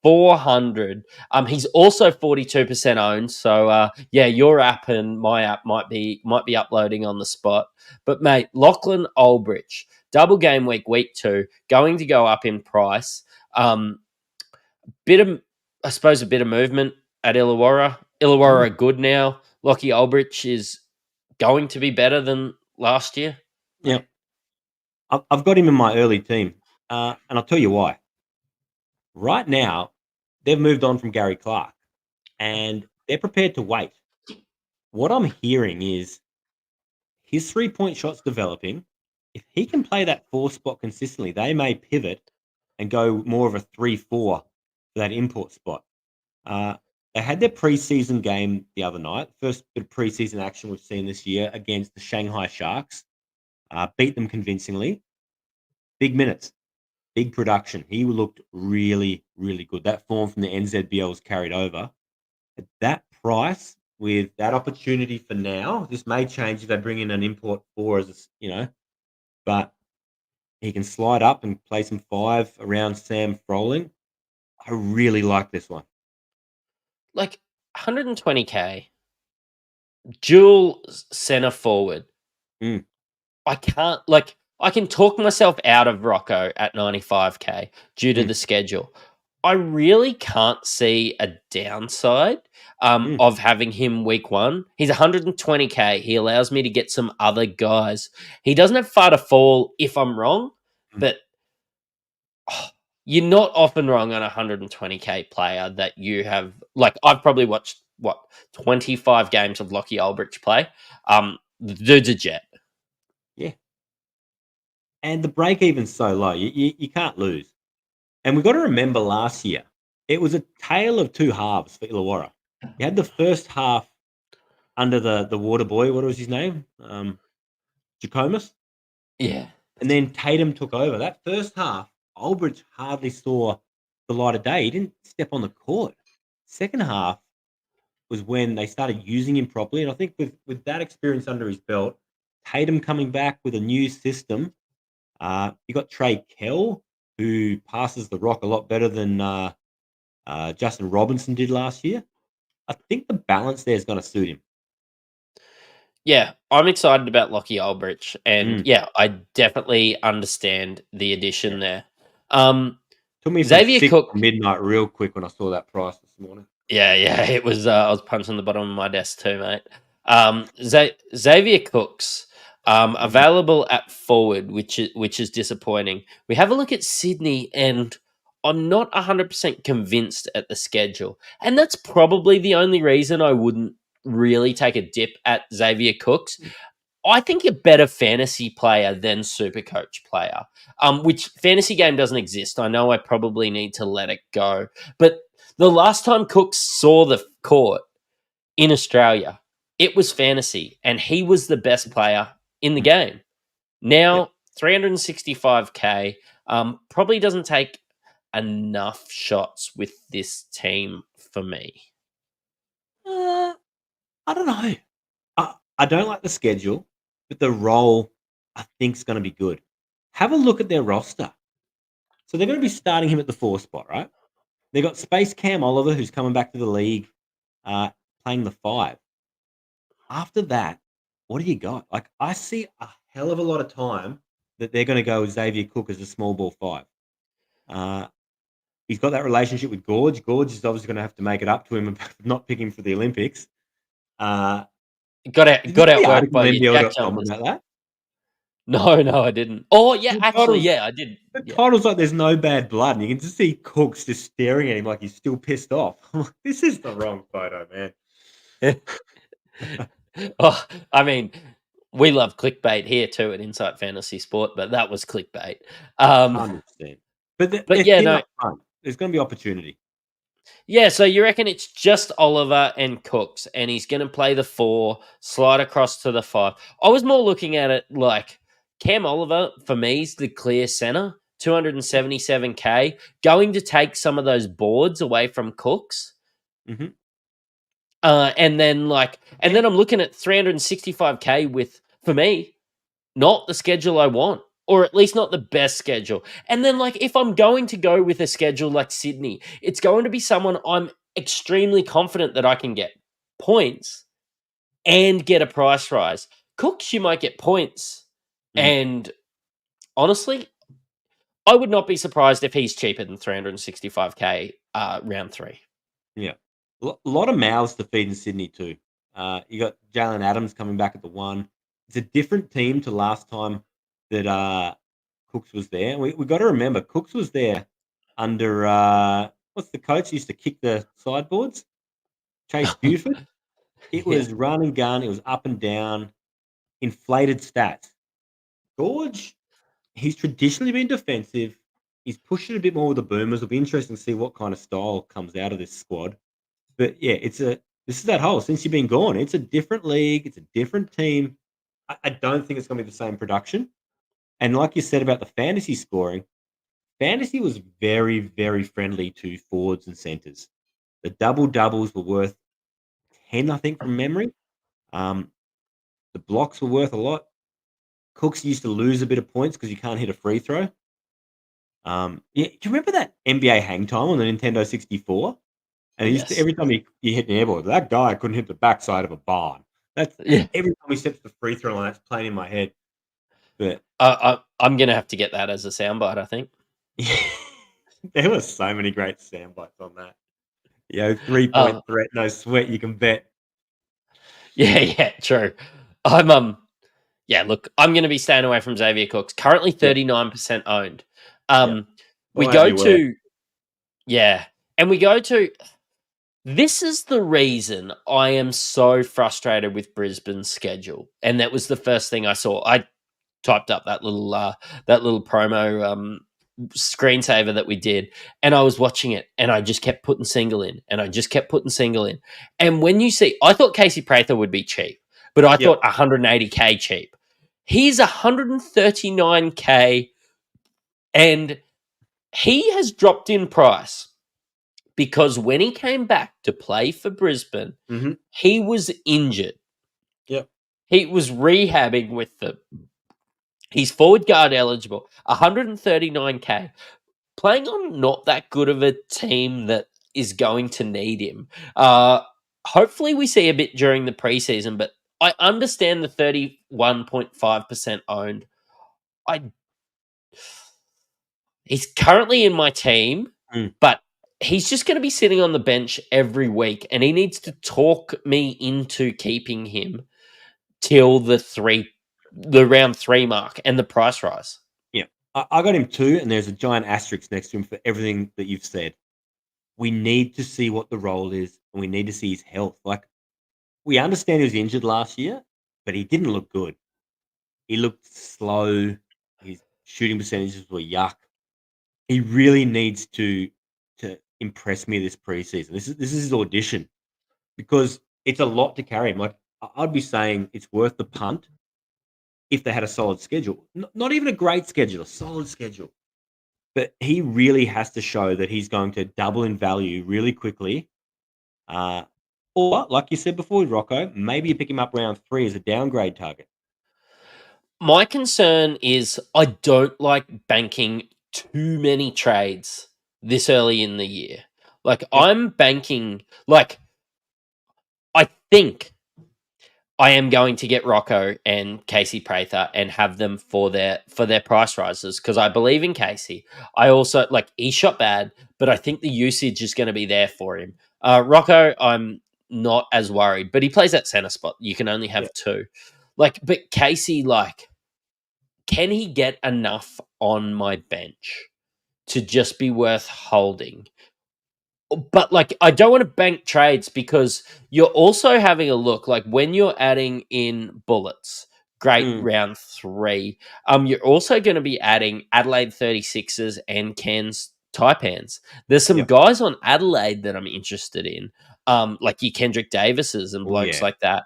400. He's also 42% owned. So yeah, your app and my app might be uploading on the spot. But mate, Lachlan Ulbrich, double game week 2, going to go up in price. Bit of, I suppose, a bit of movement at Illawarra. Illawarra are good now. Lockie Ulbrich is going to be better than last year. Yeah. I've got him in my early team, and I'll tell you why. Right now, they've moved on from Gary Clark, and they're prepared to wait. What I'm hearing is his 3-point shot's developing. If he can play that 4 spot consistently, they may pivot and go more of a 3-4 for that import spot. They had their preseason game the other night, first bit of preseason action we've seen this year against the Shanghai Sharks. Beat them convincingly. Big minutes, big production. He looked really, really good. That form from the NZBL was carried over. At that price, with that opportunity for now, this may change if they bring in an import 4 as but he can slide up and play some 5 around Sam Froling. I really like this one. Like 120K, dual center forward. I can't, I can talk myself out of Rocco at 95K due to the schedule. I really can't see a downside of having him week 1. He's 120K. He allows me to get some other guys. He doesn't have far to fall if I'm wrong, but you're not often wrong on a 120K player that you have. Like, I've probably watched 25 games of Lockie Ulbrich play. The dude's a jet. Yeah. And the break even's so low, you can't lose. And we've got to remember last year, it was a tale of 2 halves for Illawarra. You had the first half under the water boy. What was his name? Jacobus. Yeah. And then Tatum took over. That first half, Ulbrich hardly saw the light of day. He didn't step on the court. Second half was when they started using him properly. And I think with that experience under his belt, Tatum coming back with a new system, you got Trey Kell, who passes the rock a lot better than Justin Robinson did last year. I think the balance there is going to suit him. Yeah, I'm excited about Lockie Ulbrich, and yeah, I definitely understand the addition there. Took me Xavier from 6 Cook to midnight real quick when I saw that price this morning. Yeah, it was. I was punching the bottom of my desk too, mate. Xavier Cooks available at forward, which is disappointing. We have a look at Sydney, and I'm not 100% convinced at the schedule, and that's probably the only reason I wouldn't really take a dip at Xavier Cooks. I think a better fantasy player than Supercoach player, which fantasy game doesn't exist. I know I probably need to let it go, but the last time Cooks saw the court in Australia, it was fantasy, and he was the best player in the game. Now, 365K probably doesn't take enough shots with this team for me. I don't know. I don't like the schedule, but the role I think is going to be good. Have a look at their roster. So they're going to be starting him at the 4 spot, right? They got Space Cam Oliver, who's coming back to the league, playing the 5. After that, what do you got? Like, I see a hell of a lot of time that they're going to go with Xavier Cook as a small ball 5. he's got that relationship with Gorge. Gorge is obviously going to have to make it up to him about not picking for the Olympics. Got Did you see the outworked article by on your jack NBL.com jumpers. about that? No, I didn't. Oh, yeah, The actually, title's, yeah, I did. the Yeah. title's like there's no bad blood, and you can just see Cooks just staring at him like he's still pissed off. I'm like, this is the wrong photo, man. Oh, I mean, we love clickbait here too at Insight Fantasy Sport, but that was clickbait. 100%. But But they're yeah, thin no, up front. There's going to be opportunity. yeah. So you reckon it's just Oliver and Cooks, and he's going to play the 4, slide across to the 5. I was more looking at it like Cam Oliver for me is the clear center, 277k, going to take some of those boards away from Cooks. Mm-hmm. And then I'm looking at 365k with, for me, not the schedule I want, or at least not the best schedule. And then, if I'm going to go with a schedule like Sydney, it's going to be someone I'm extremely confident that I can get points and get a price rise. Cooks, you might get points. Mm. And honestly, I would not be surprised if he's cheaper than 365k round 3. Yeah. A lot of mouths to feed in Sydney too. You got Jalen Adams coming back at the 1. It's a different team to last time that Cooks was there. We got to remember Cooks was there under what's the coach who used to kick the sideboards? Chase Buford. It Yeah. was run and gun. It was up and down, inflated stats. Gorge, he's traditionally been defensive. He's pushed it a bit more with the Boomers. It'll be interesting to see what kind of style comes out of this squad. But yeah, this is that whole since you've been gone. It's a different league. It's a different team. I don't think it's going to be the same production. And like you said about the fantasy scoring, fantasy was very, very friendly to forwards and centers. The double doubles were worth 10, I think, from memory. The blocks were worth a lot. Cooks used to lose a bit of points because you can't hit a free throw. Yeah, do you remember that NBA hang time on the Nintendo 64? And he used to, Yes. every time he hit an air ball, that guy couldn't hit the backside of a barn. That's Yeah. every time he steps the free throw line, that's playing in my head. But I'm going to have to get that as a soundbite, I think. there were so many great sound bites on that. 3-point threat, no sweat, you can bet. Yeah, true. Look, I'm going to be staying away from Xavier Cooks. Currently 39% owned. We Well, go as you were. and we go to, this is the reason I am so frustrated with Brisbane's schedule. And that was the first thing I saw. I typed up that little promo screensaver that we did, and I was watching it, and I just kept putting single in, and when you see, I thought Casey Prather would be cheap, but I thought 180k cheap. He's 139k, and he has dropped in price because when he came back to play for Brisbane, he was injured. Yep. He was rehabbing with them. He's forward guard eligible, 139k. Playing on not that good of a team that is going to need him. Hopefully we see a bit during the preseason, but I understand the 31.5% owned. He's currently in my team, but he's just going to be sitting on the bench every week, and he needs to talk me into keeping him till the round 3 mark and the price rise. Yeah. I got him too, and there's a giant asterisk next to him for everything that you've said. We need to see what the role is, and we need to see his health. Like, we understand he was injured last year, but he didn't look good. He looked slow. His shooting percentages were yuck. He really needs to impress me this preseason. This is his audition because it's a lot to carry him. Like, I'd be saying it's worth the punt if they had a solid schedule. Not even a great schedule, a solid schedule. But he really has to show that he's going to double in value really quickly. Or, like you said before with Rocco, maybe you pick him up round 3 as a downgrade target. My concern is I don't like banking too many trades this early in the year. Like, I'm banking, I think I am going to get Rocco and Casey Prather and have them for their price rises because I believe in Casey. I also he shot bad, but I think the usage is going to be there for him. Rocco, I'm not as worried, but he plays that center spot. You can only have two. But Casey, can he get enough on my bench to just be worth holding? But I don't want to bank trades because you're also having a look when you're adding in bullets, great round 3. You're also going to be adding Adelaide 36ers and Cairns Taipans. There's some guys on Adelaide that I'm interested in, your Kendrick Davises and blokes like that.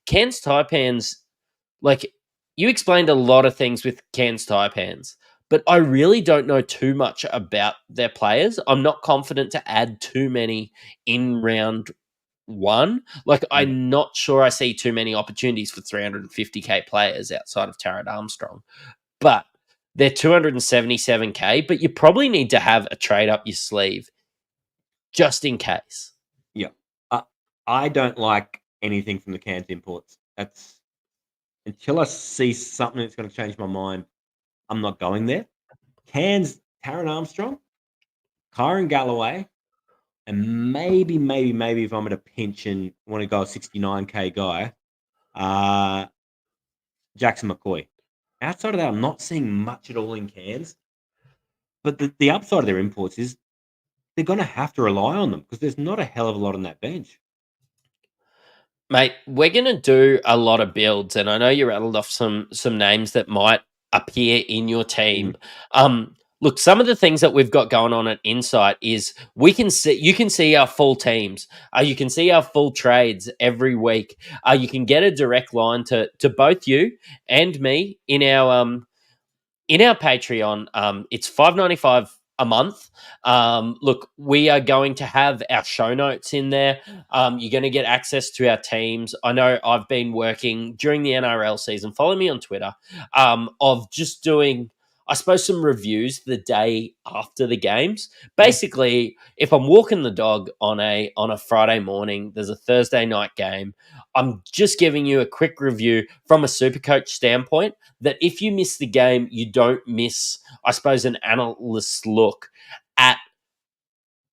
Cairns Taipans, you explained a lot of things with Cairns Taipans. But I really don't know too much about their players. I'm not confident to add too many in round 1. I'm not sure I see too many opportunities for 350k players outside of Tarrant Armstrong. But they're 277k, but you probably need to have a trade up your sleeve just in case. Yeah. I don't like anything from the Cairns imports. That's until I see something that's going to change my mind, I'm not going there. Cairns, Taron Armstrong, Kyron Galloway, and maybe if I'm at a pinch and want to go a 69k guy, Jackson McCoy. Outside of that, I'm not seeing much at all in Cairns. But the upside of their imports is they're going to have to rely on them because there's not a hell of a lot on that bench. Mate, we're going to do a lot of builds, and I know you rattled off some names that might appear in your team. Look, some of the things that we've got going on at Insight is you can see our full teams. You can see our full trades every week. You can get a direct line to both you and me in our Patreon. It's $5.95 a month. Look, we are going to have our show notes in there. You're going to get access to our teams. I know I've been working during the NRL season. Follow me on Twitter. Of just doing, I suppose, some reviews the day after the games. Basically, if I'm walking the dog on a Friday morning, there's a Thursday night game. I'm just giving you a quick review from a Supercoach standpoint that if you miss the game, you don't miss, I suppose, an analyst's look at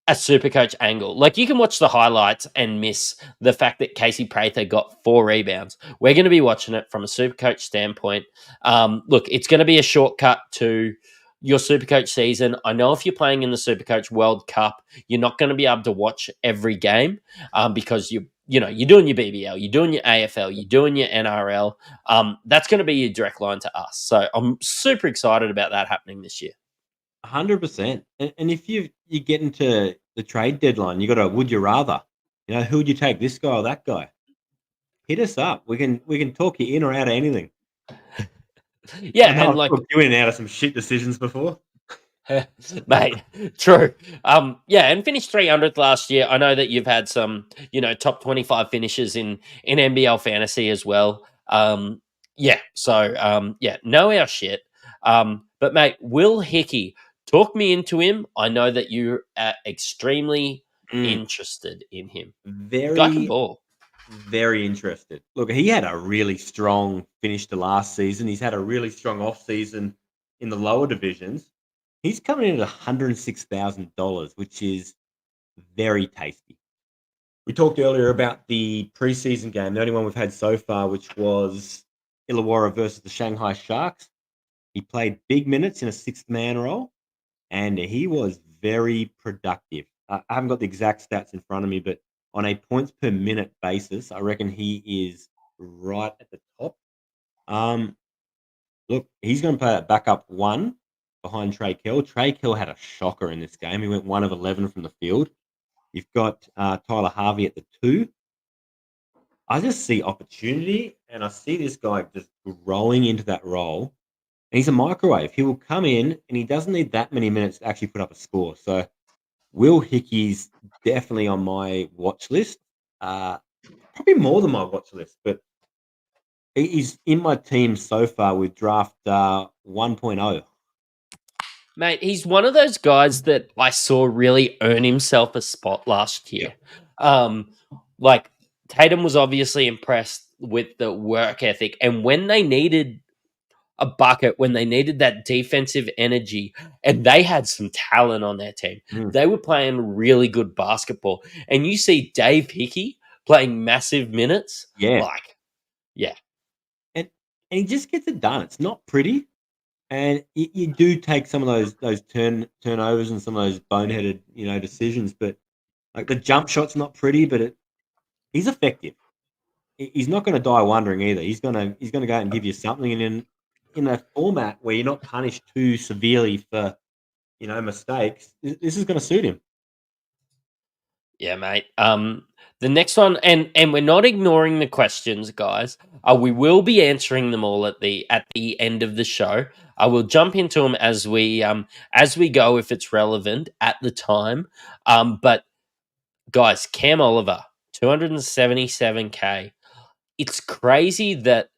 a Supercoach angle. You can watch the highlights and miss the fact that Casey Prather got 4 rebounds. We're going to be watching it from a Supercoach standpoint. Look, it's going to be a shortcut to your Supercoach season. I know if you're playing in the Supercoach World Cup, you're not going to be able to watch every game because you're doing your BBL, you're doing your AFL, you're doing your NRL. That's going to be your direct line to us. So I'm super excited about that happening this year. 100%. And if you get into the trade deadline, you got a would you rather? Who would you take, this guy or that guy? Hit us up. We can talk you in or out of anything. Yeah, and I've talked you in and out of some shit decisions before. Mate, true. And finished 300th last year. I know that you've had some, top 25 finishes in NBL fantasy as well. Know our shit. But mate, Will Hickey, talk me into him. I know that you are extremely interested in him. Guy can ball. Very interested. Look, he had a really strong finish to last season. He's had a really strong off season in the lower divisions. He's coming in at $106,000, which is very tasty. We talked earlier about the preseason game, the only one we've had so far, which was Illawarra versus the Shanghai Sharks. He played big minutes in a 6th-man role, and he was very productive. I haven't got the exact stats in front of me, but on a points per minute basis, I reckon he is right at the top. Look, he's going to play at backup 1 behind Trey Kell. Trey Kell had a shocker in this game. He went 1 of 11 from the field. You've got Tyler Harvey at the 2. I just see opportunity, and I see this guy just growing into that role. And he's a microwave. He will come in, and he doesn't need that many minutes to actually put up a score. So Will Hickey's definitely on my watch list. Probably more than my watch list, but he's in my team so far with draft 1.0. Mate, he's one of those guys that I saw really earn himself a spot last year. Tatum was obviously impressed with the work ethic. And when they needed a bucket, when they needed that defensive energy, and they had some talent on their team, they were playing really good basketball. And you see Dave Hickey playing massive minutes. Yeah. Like, yeah. And he just gets it done. It's not pretty. And you do take some of those turnovers and some of those boneheaded, decisions. But like the jump shot's not pretty, but he's effective. He's not going to die wondering either. He's gonna go out and give you something. And in a format where you're not punished too severely for mistakes, this is going to suit him. Yeah, mate. The next one, and we're not ignoring the questions, guys. We will be answering them all at the end of the show. I will jump into them as we go if it's relevant at the time. But guys, Cam Oliver, 277K. It's crazy that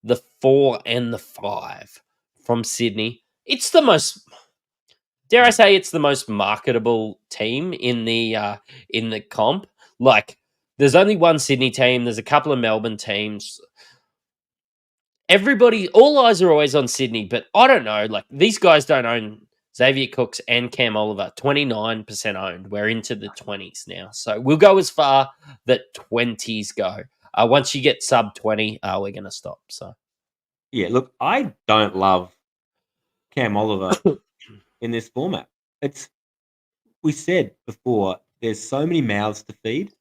the 4 and the 5 from Sydney. It's the most, dare I say, it's the most marketable team in the comp. Like, there's only one Sydney team. There's a couple of Melbourne teams. Everybody, all eyes are always on Sydney, but I don't know. Like, these guys don't own Xavier Cooks and Cam Oliver. 29% owned. We're into the 20s now, so we'll go as far that 20s go. Once you get sub 20, we're going to stop. So, yeah, look, I don't love Cam Oliver in this format. We said before, there's so many mouths to feed.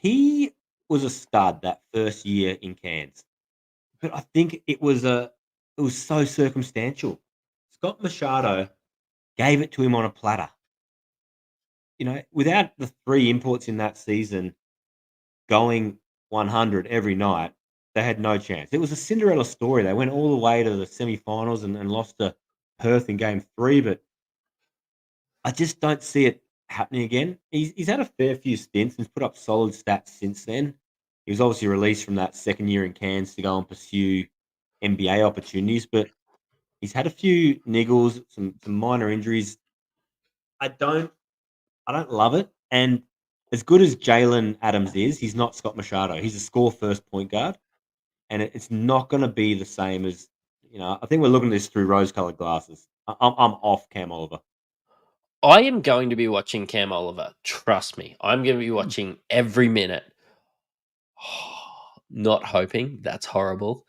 He was a stud that first year in Cairns, but I think it was so circumstantial. Scott Machado gave it to him on a platter. Without the 3 imports in that season going 100 every night, they had no chance. It was a Cinderella story. They went all the way to the semi-finals and lost to Perth in game 3, but I just don't see it happening again. He's had a fair few stints and put up solid stats since then. He was obviously released from that second year in Cairns to go and pursue NBA opportunities, but he's had a few niggles, some minor injuries. I don't love it. And as good as Jalen Adams is, he's not Scott Machado. He's a score first point guard, and it's not going to be the same as I think we're looking at this through rose-colored glasses. I'm off Cam Oliver. I am going to be watching Cam Oliver. Trust me. I'm going to be watching every minute. Not hoping. That's horrible.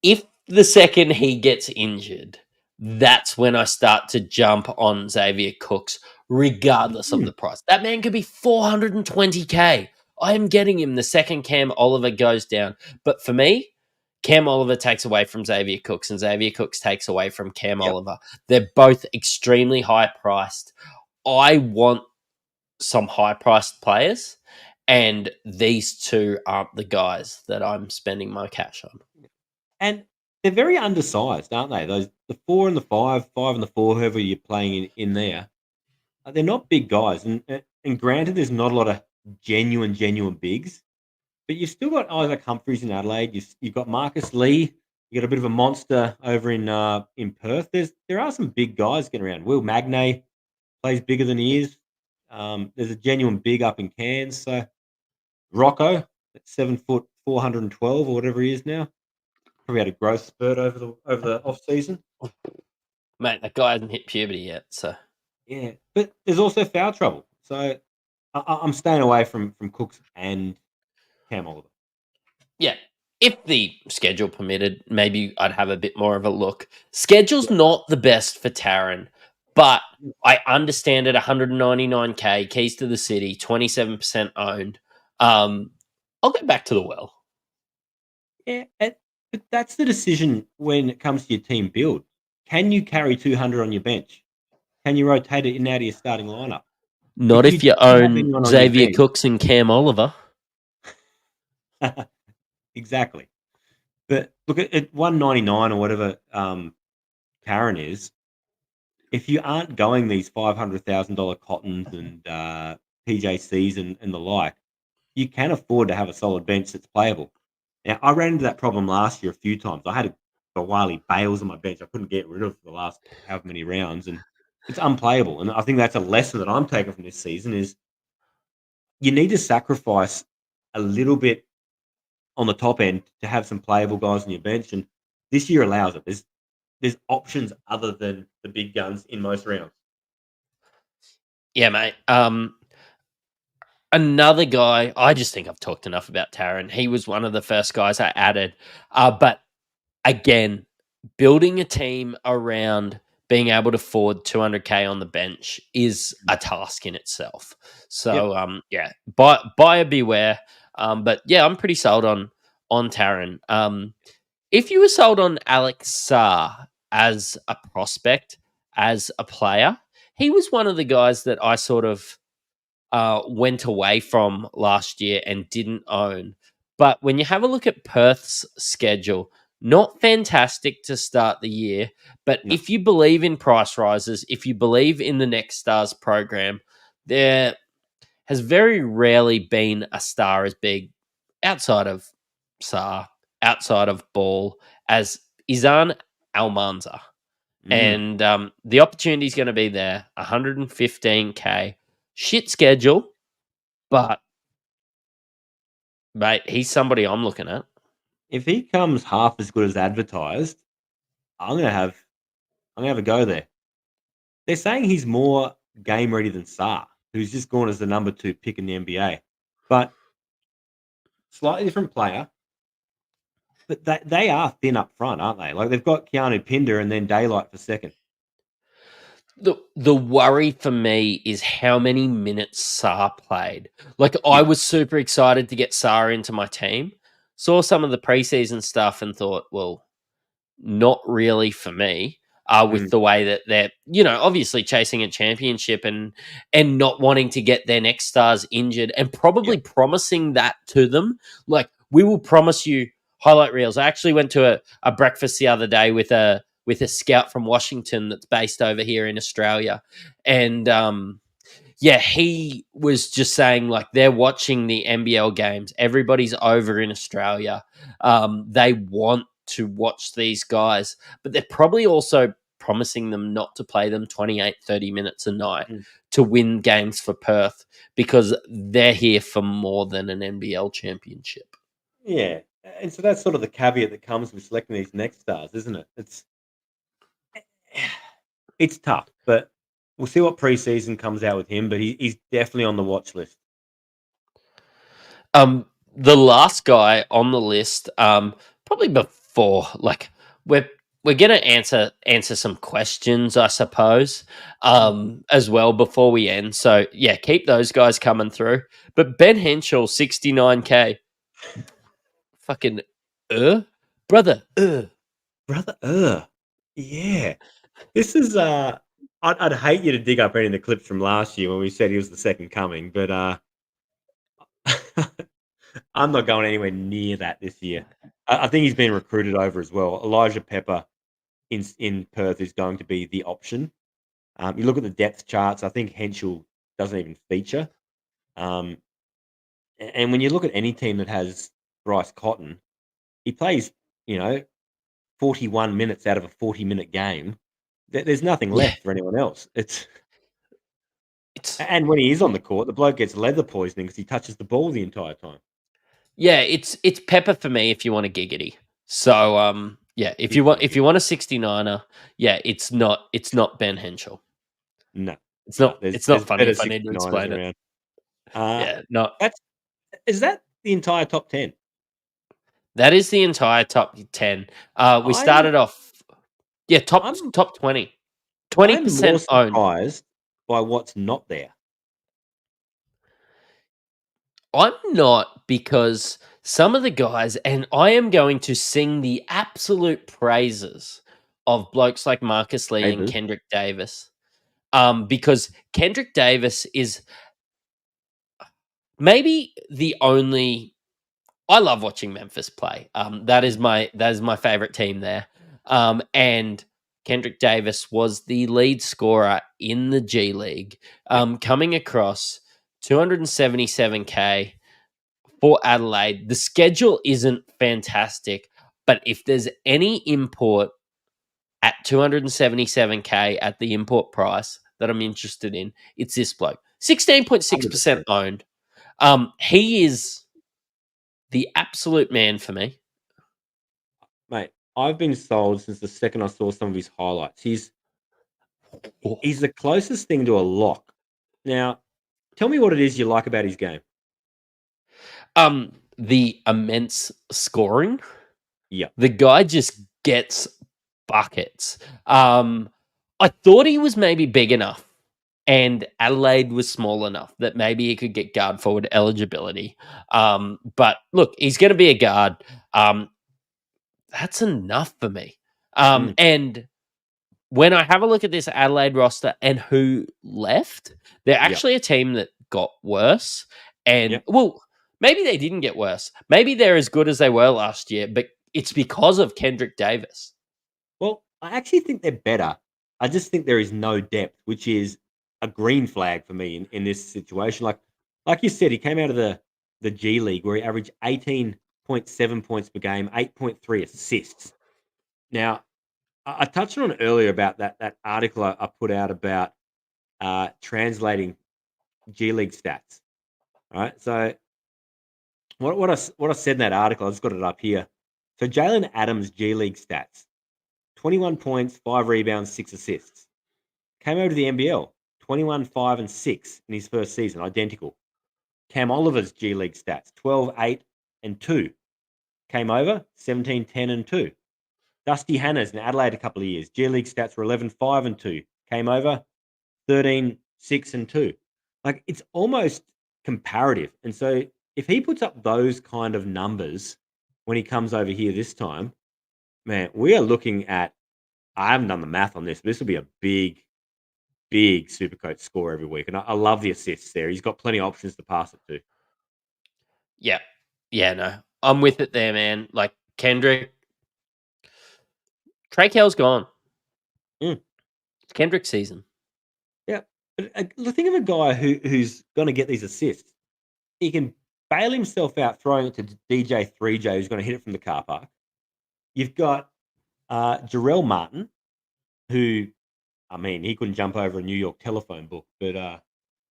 If the second he gets injured, that's when I start to jump on Xavier Cooks, regardless of the price. That man could be 420K. I am getting him the second Cam Oliver goes down. But for me, Cam Oliver takes away from Xavier Cooks, and Xavier Cooks takes away from Cam Oliver. They're both extremely high priced. I want some high priced players, and these two aren't the guys that I'm spending my cash on. And they're very undersized, aren't they? The 4 and the 5, 5 and the 4, whoever you're playing in there, they're not big guys. And granted, there's not a lot of genuine bigs, but you've still got Isaac Humphries in Adelaide. You've got Marcus Lee. You got a bit of a monster over in Perth. There are some big guys getting around. Will Magnay plays bigger than he is. There's a genuine big up in Cairns. So Rocco, at 7 foot 412 or whatever he is now, probably had a growth spurt over the off season. Mate, that guy hasn't hit puberty yet. So yeah, but there's also foul trouble. So I'm staying away from Cooks and Cam Oliver. Yeah. If the schedule permitted, maybe I'd have a bit more of a look. Schedule's not the best for Taran, but I understand at 199K, keys to the city, 27% owned. I'll go back to the well. Yeah, but that's the decision when it comes to your team build. Can you carry 200 on your bench? Can you rotate it in and out of your starting lineup? Not if you own Xavier Cooks and Cam Oliver. Exactly. But look at 199 or whatever Karen is. If you aren't going these $500,000 Cottons and PJCs and the like, you can afford to have a solid bench that's playable. Now, I ran into that problem last year a few times. I had a Wiley Bales on my bench I couldn't get rid of for the last however many rounds, and it's unplayable. And I think that's a lesson that I'm taking from this season is you need to sacrifice a little bit on the top end to have some playable guys on your bench, and this year allows it. There's options other than the big guns in most rounds. Yeah, mate. Another guy, I just think I've talked enough about Taron. He was one of the first guys I added. But again, building a team around being able to forward 200K on the bench is a task in itself. So, yeah, buyer beware. But yeah, I'm pretty sold on Taron. If you were sold on Alex Sarr as a prospect, as a player, he was one of the guys that I sort of went away from last year and didn't own. But when you have a look at Perth's schedule, not fantastic to start the year. But No. if you believe in price rises, if you believe in the Next Stars program, there has very rarely been a star as big outside of Saar, outside of Ball, as Izan Almanza. And the opportunity is going to be there, 115K. Shit schedule, but mate, he's somebody I'm looking at. If he comes half as good as advertised, I'm gonna have a go there. They're saying he's more game ready than Sarr, who's just gone as the number 2 pick in the NBA. But slightly different player. But they are thin up front, aren't they? Like they've got Keanu Pinder and then Daylight for second. The worry for me is how many minutes Saar played. Like I was super excited to get Saar into my team. Saw some of the preseason stuff and thought, well, not really for me. With the way that they're, obviously chasing a championship and not wanting to get their next stars injured and probably promising that to them. Like, we will promise you highlight reels. I actually went to a breakfast the other day with a scout from Washington that's based over here in Australia. And he was just saying, like, they're watching the NBL games. Everybody's over in Australia. They want to watch these guys, but they're probably also promising them not to play them 28, 30 minutes a night to win games for Perth because they're here for more than an NBL championship. Yeah. And so that's sort of the caveat that comes with selecting these next stars, isn't it? It's tough, but we'll see what preseason comes out with him, but he's definitely on the watch list. The last guy on the list, probably before, like, we're going to answer some questions, I suppose, as well before we end. So yeah, keep those guys coming through. But Ben Henschel, 69K, fucking brother. Yeah. This is I'd hate you to dig up any of the clips from last year when we said he was the second coming, but I'm not going anywhere near that this year. I think he's been recruited over as well. Elijah Pepper in Perth is going to be the option. You look at the depth charts, I think Henschel doesn't even feature. And when you look at any team that has Bryce Cotton, he plays, 41 minutes out of a 40-minute game. There's nothing left for anyone else. And when he is on the court, the bloke gets leather poisoning because he touches the ball the entire time. Yeah, it's Pepper for me if you want a giggity. So if you want a 69er, it's not Ben Henschel. No. It's not There's funny better if I need to 69ers explain around. it. Is that the entire top 10? That is the entire top 10. We started off top 20. 20% I'm more owned. surprised by what's not there. I'm not, because some of the guys, and I am going to sing the absolute praises of blokes like Marcus Lee and Kendrick Davis, because Kendrick Davis is maybe the only. I love watching Memphis play. That is my favorite team there. And Kendrick Davis was the lead scorer in the G League, coming across 277K for Adelaide. The schedule isn't fantastic, but if there's any import at 277K at the import price that I'm interested in, it's this bloke. 16.6% owned. He is the absolute man for me. Mate, I've been sold since the second I saw some of his highlights. He's the closest thing to a lock. Now, tell me what it is you like about his game. The immense scoring. Yeah. The guy just gets buckets. I thought he was maybe big enough, and Adelaide was small enough that maybe he could get guard forward eligibility. But look, he's going to be a guard. That's enough for me. Mm, And when I have a look at this Adelaide roster and who left, they're yeah. actually a team that got worse. And, Yeah. well, maybe they didn't get worse. Maybe they're as good as they were last year, but it's because of Kendrick Davis. Well, I actually think they're better. I just think there is no depth, which is a green flag for me in this situation. Like you said, he came out of the G League where he averaged 18.7 points per game, 8.3 assists. Now, I touched on it earlier about that article I put out about translating G League stats. All right. So what I said in that article, I just got it up here. So Jalen Adams' G League stats: 21 points, 5 rebounds, 6 assists. Came over to the NBL, 21, 5, and 6 in his first season, identical. Cam Oliver's G League stats: 12, 8, and 2. Came over, 17, 10, and 2. Dusty Hannah's in Adelaide a couple of years. G League stats were 11, 5, and 2. Came over, 13, 6, and 2. Like, it's almost comparative. And so if he puts up those kind of numbers when he comes over here this time, man, we are looking at, I haven't done the math on this, but this will be a big, big Supercoach score every week. And I love the assists there. He's got plenty of options to pass it to. Yeah. Yeah, no. I'm with it there, man. Like, Kendrick. Trey Kell's gone. Mm. It's Kendrick's season. Yeah. But think of a guy who's going to get these assists. He can bail himself out throwing it to DJ 3J, who's going to hit it from the car park. You've got Jarrell Martin, who, I mean, he couldn't jump over a New York telephone book, but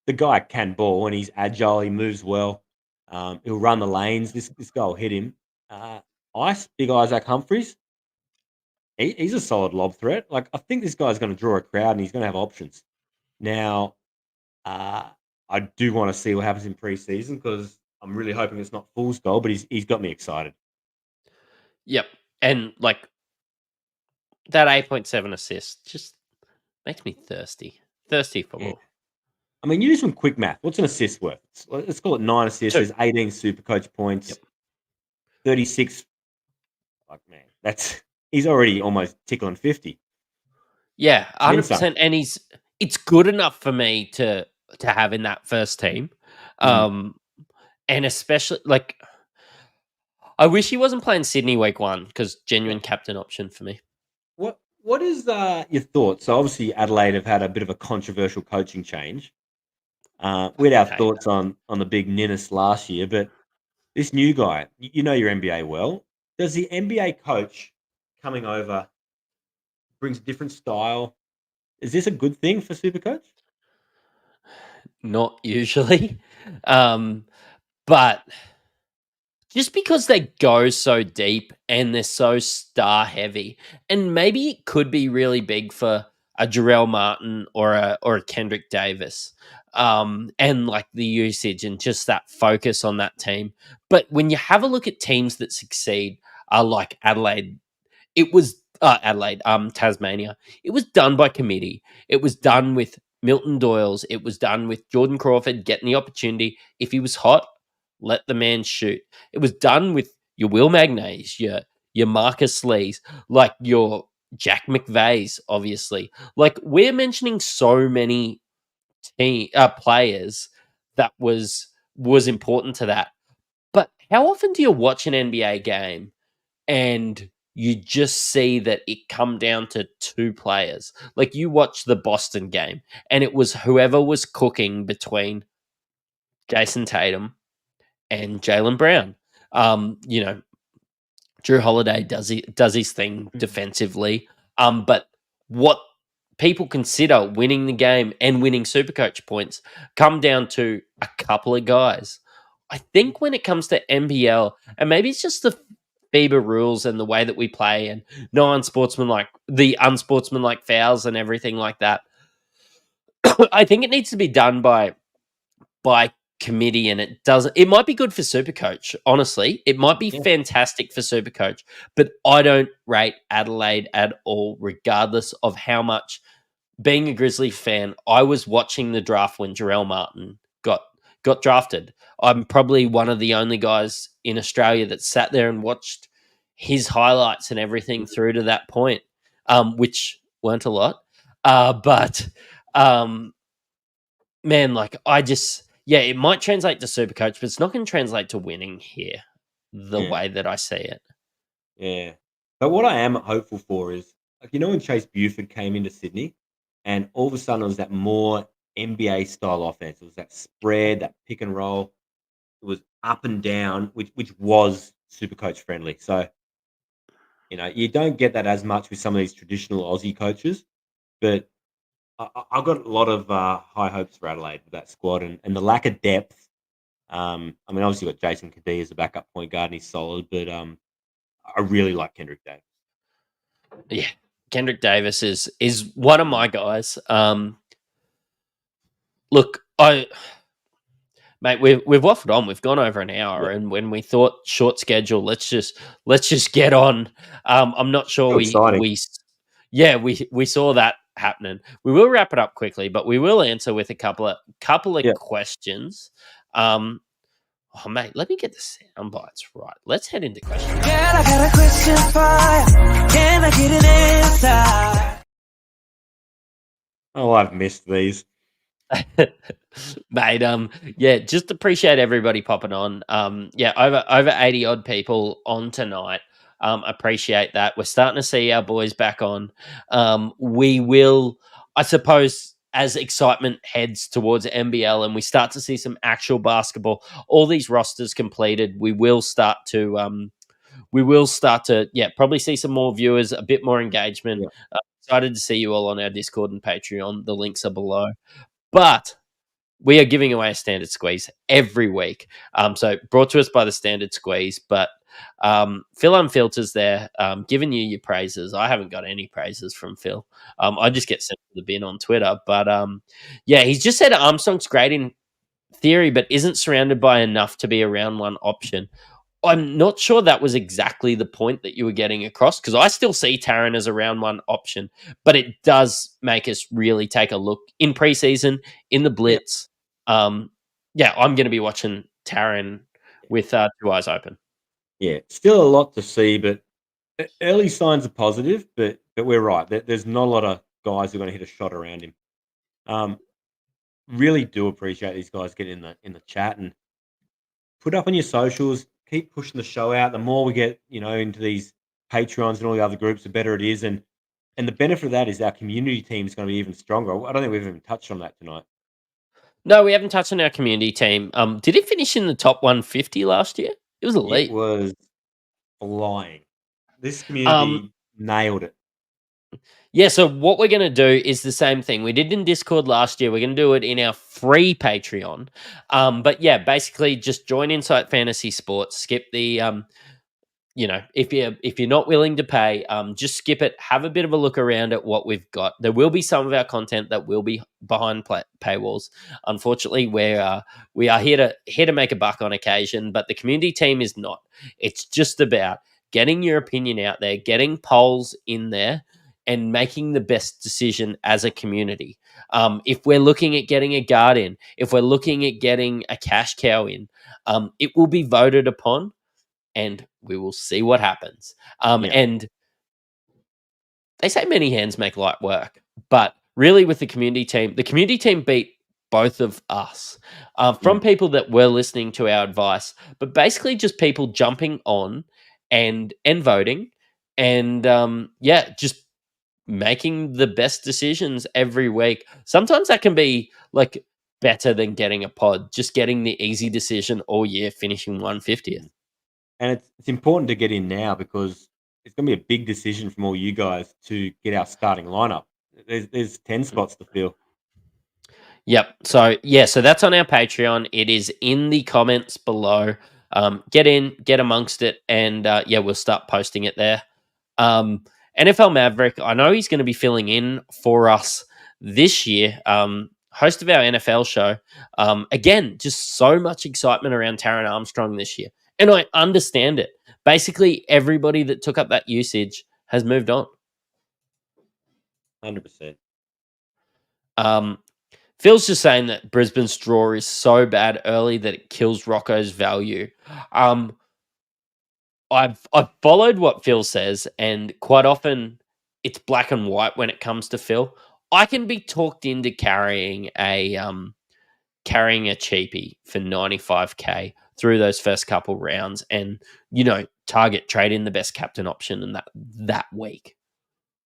the guy can ball and he's agile. He moves well. He'll run the lanes. This guy will hit him. Big Isaac Humphries. He's a solid lob threat. Like, I think this guy's going to draw a crowd and he's going to have options. Now, I do want to see what happens in preseason because I'm really hoping it's not fool's gold, but he's got me excited. Yep. And, like, that 8.7 assist just makes me thirsty. Thirsty for more. I mean, you do some quick math. What's an assist worth? Let's call it 9 assists. 2. There's 18 Supercoach points. Yep. 36. Like, man, he's already almost tickling 50. Yeah, Then some. 100%. And it's good enough for me to have in that first team. And especially, like, I wish he wasn't playing Sydney week 1 because genuine captain option for me. What is your thoughts? So obviously Adelaide have had a bit of a controversial coaching change. We had our thoughts on the big Ninnis last year, but this new guy, you know your NBA well. Does the NBA coach coming over brings a different style? Is this a good thing for Supercoach? Not usually. But just because they go so deep and they're so star heavy, and maybe it could be really big for a Jarrell Martin or a Kendrick Davis, and like the usage and just that focus on that team. But when you have a look at teams that succeed, like Adelaide, it was Tasmania. It was done by committee. It was done with Milton Doyle's. It was done with Jordan Crawford getting the opportunity. If he was hot, let the man shoot. It was done with your Will Magnays, your Marcus Lees, like your Jack McVeighs, obviously. Like, we're mentioning so many players that was important to that. But how often do you watch an NBA game and you just see that it come down to 2 players? Like, you watch the Boston game and it was whoever was cooking between Jason Tatum and Jaylen Brown. Drew Holiday does his thing defensively. But what people consider winning the game and winning Supercoach points come down to a couple of guys. I think when it comes to NBL, and maybe it's just the FIBA rules and the way that we play, and no unsportsmanlike, the unsportsmanlike fouls and everything like that. I think it needs to be done by committee, and it doesn't. It might be good for Supercoach. Honestly, it might be Yeah. fantastic for Supercoach, but I don't rate Adelaide at all, regardless of how much. Being a Grizzly fan, I was watching the draft when Jarrell Martin got drafted. I'm probably one of the only guys in Australia that sat there and watched his highlights and everything through to that point, which weren't a lot. But man, like I just, yeah, it might translate to Supercoach, but it's not going to translate to winning here the Yeah. way that I see it. Yeah. But what I am hopeful for is, like, when Chase Buford came into Sydney and all of a sudden it was that more NBA style offense. It was that spread, that pick and roll. It was up and down, which was super coach friendly. So, you don't get that as much with some of these traditional Aussie coaches, but I've got a lot of high hopes for Adelaide with that squad and the lack of depth. I mean, obviously, you've got Jason Kadee as a backup point guard and he's solid, but I really like Kendrick Davis. Yeah, Kendrick Davis is one of my guys. Look, mate, we've waffled on. We've gone over an hour, Yeah. and when we thought short schedule, let's just get on. I'm not sure So exciting. we saw that happening. We will wrap it up quickly, but we will answer with a couple of Yeah. questions. Oh, mate, let me get the sound bites right. Let's head into questions. Girl, I got a question for you. Can I get an answer? Oh, I've missed these. Mate, yeah, just appreciate everybody popping on. Yeah, over 80 odd people on tonight. Appreciate that. We're starting to see our boys back on. We will, I suppose, as excitement heads towards NBL and we start to see some actual basketball, all these rosters completed, we will start to probably see some more viewers, a bit more engagement. Yeah. Excited to see you all on our Discord and Patreon. The links are below. But we are giving away a standard squeeze every week. So brought to us by the standard squeeze, but Phil Unfilter's there, giving you your praises. I haven't got any praises from Phil. I just get sent to the bin on Twitter. But yeah, he's just said Armstrong's great in theory, but isn't surrounded by enough to be a round one option. I'm not sure that was exactly the point that you were getting across because I still see Taron as a round one option, but it does make us really take a look in preseason, in the blitz. Yeah, I'm going to be watching Taron with 2 eyes open. Yeah, still a lot to see, but early signs are positive. But we're right. There's not a lot of guys who are going to hit a shot around him. Really do appreciate these guys getting in the chat and put up on your socials. Keep pushing the show out. The more we get, into these Patreons and all the other groups, the better it is. And the benefit of that is our community team is going to be even stronger. I don't think we've even touched on that tonight. No, we haven't touched on our community team. Did it finish in the top 150 last year? It was elite. It was flying. This community nailed it. Yeah, so what we're going to do is the same thing. We did in Discord last year. We're going to do it in our free Patreon. But yeah, basically just join Insight Fantasy Sports. Skip the, if you're not willing to pay, just skip it. Have a bit of a look around at what we've got. There will be some of our content that will be behind paywalls. Unfortunately, we are here to make a buck on occasion, but the community team is not. It's just about getting your opinion out there, getting polls in there, and making the best decision as a community. If we're looking at getting a guard in, if we're looking at getting a cash cow in, it will be voted upon and we will see what happens. And they say many hands make light work, but really with the community team beat both of us from people that were listening to our advice, but basically just people jumping on and voting and just making the best decisions every week. Sometimes that can be like better than getting a pod, just getting the easy decision all year, finishing 150th. And it's important to get in now because it's going to be a big decision from all you guys to get our starting lineup. There's 10 spots to fill. Yep. So so that's on our Patreon. It is in the comments below. Get in, get amongst it, and we'll start posting it there. NFL Maverick, I know he's going to be filling in for us this year. Host of our NFL show. Again, just so much excitement around Taron Armstrong this year, and I understand it. Basically, everybody that took up that usage has moved on. 100%. Phil's just saying that Brisbane's draw is so bad early that it kills Rocco's value. I've followed what Phil says, and quite often it's black and white when it comes to Phil. I can be talked into carrying a cheapie for 95k through those first couple rounds, and target trade in the best captain option in that week.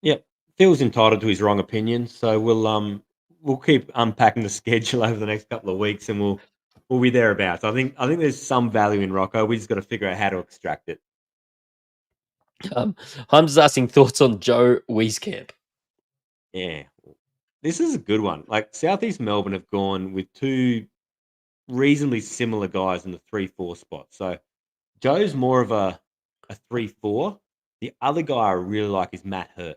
Yeah, Phil's entitled to his wrong opinion, so we'll keep unpacking the schedule over the next couple of weeks, and we'll be thereabouts. I think there's some value in Rocco. We just got to figure out how to extract it. I'm just asking thoughts on Joe Wieskamp. Yeah, this is a good one. Like Southeast Melbourne have gone with two reasonably similar guys in the 3-4 spot. So Joe's more of a 3-4. The other guy I really like is Matt Hurt.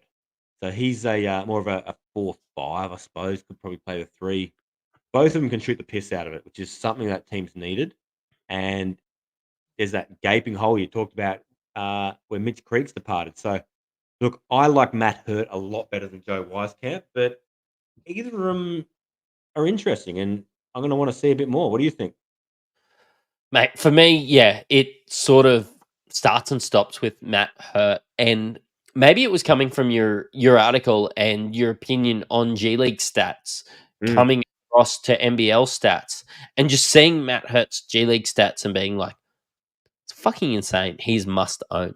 So he's a more of a 4-5, I suppose. Could probably play the 3. Both of them can shoot the piss out of it, which is something that team's needed. And there's that gaping hole you talked about where Mitch Creek's departed. So, look, I like Matt Hurt a lot better than Joe Wieskamp, but either of them are interesting, and I'm going to want to see a bit more. What do you think? Mate, for me, it sort of starts and stops with Matt Hurt, and maybe it was coming from your article and your opinion on G League stats coming across to NBL stats, and just seeing Matt Hurt's G League stats and being like, it's fucking insane. He's must own,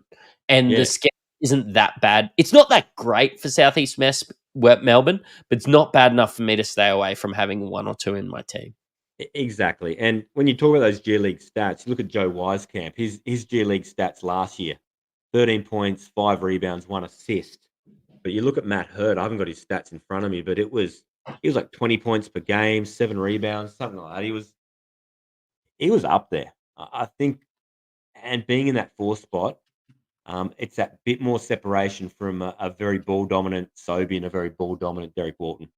and Yeah. the schedule isn't that bad. It's not that great for Southeast Melbourne, but it's not bad enough for me to stay away from having one or two in my team. Exactly. And when you talk about those G League stats, you look at Joe Wieskamp, his G League stats last year, 13 points, 5 rebounds, 1 assist. But you look at Matt Hurt, I haven't got his stats in front of me, but he was like 20 points per game, 7 rebounds, something like that. He was up there. I think, and being in that 4 spot, it's that bit more separation from a very ball dominant Sobey and a very ball dominant Derek Walton.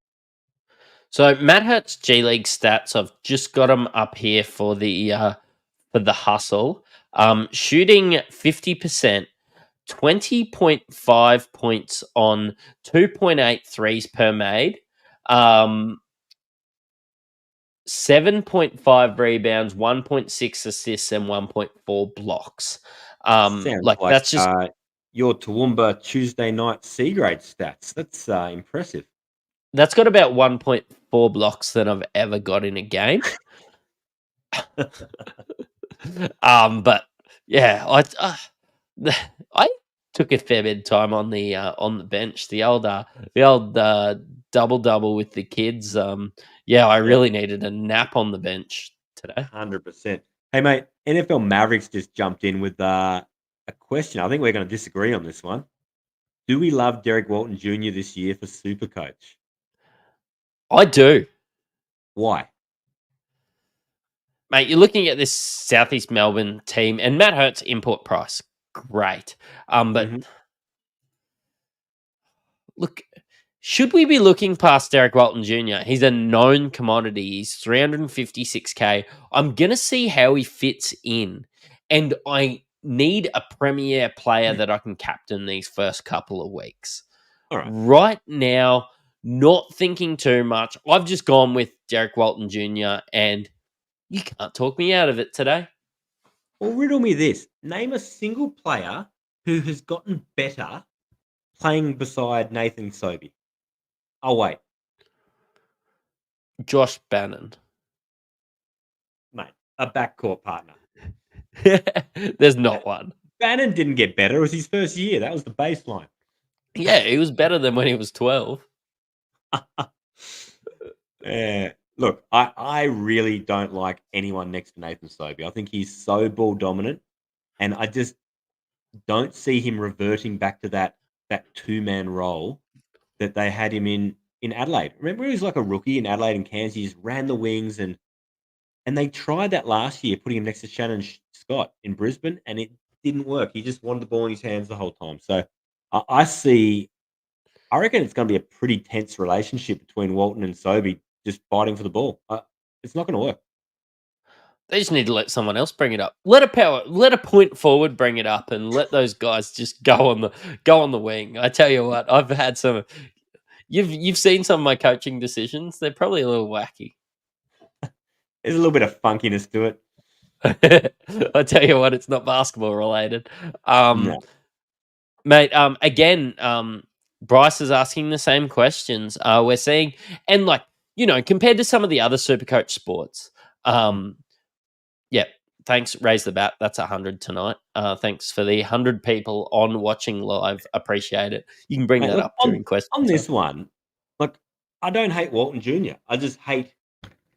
So Matt Hurt's G League stats, I've just got them up here for the hustle. Shooting 50%, 20.5 points on 2.8 threes per made, 7.5 rebounds, 1.6 assists, and 1.4 blocks. Sounds like that's just your Toowoomba Tuesday night C grade stats. That's impressive. that's got about 1.4 blocks that I've ever got in a game. But yeah, I took a fair bit of time on the bench. The old double with the kids. I really needed a nap on the bench today. 100%. Hey mate, NFL Mavericks just jumped in with a question. I think we're going to disagree on this one. Do we love Derek Walton Jr. this year for Supercoach? I do. Why? Mate, you're looking at this Southeast Melbourne team, and Matt Hurt's import price, great. But look, should we be looking past Derek Walton Jr.? He's a known commodity. He's 356k. I'm going to see how he fits in, and I need a premier player that I can captain these first couple of weeks. All right. Right now, not thinking too much. I've just gone with Derek Walton Jr., and you can't talk me out of it today. Well, riddle me this. Name a single player who has gotten better playing beside Nathan Sobey. Oh, wait. Josh Bannon. Mate, a backcourt partner. There's not one. Bannon didn't get better. It was his first year. That was the baseline. Yeah, he was better than when he was 12. Look, I really don't like anyone next to Nathan Sobey. I think he's so ball dominant, and I just don't see him reverting back to that 2-man role that they had him in in Adelaide. Remember, he was like a rookie in Adelaide and Cairns. He just ran the wings, and they tried that last year, putting him next to Shannon Scott in Brisbane, and it didn't work. He just wanted the ball in his hands the whole time. So I see. I reckon it's going to be a pretty tense relationship between Walton and Sobey, just fighting for the ball. It's not going to work. They just need to let someone else bring it up. Let a point forward bring it up, and let those guys just go on the wing. I tell you what, I've had some. You've seen some of my coaching decisions. They're probably a little wacky. There's a little bit of funkiness to it. I tell you what, it's not basketball related. No. Mate, again, Bryce is asking the same questions. We're seeing, and like, compared to some of the other Supercoach sports, yeah, thanks, raise the bat. That's 100 tonight. Thanks for the 100 people on watching live. Appreciate it. You can bring Mate, that look, up during questions. on this one, like, I don't hate Walton Jr. I just hate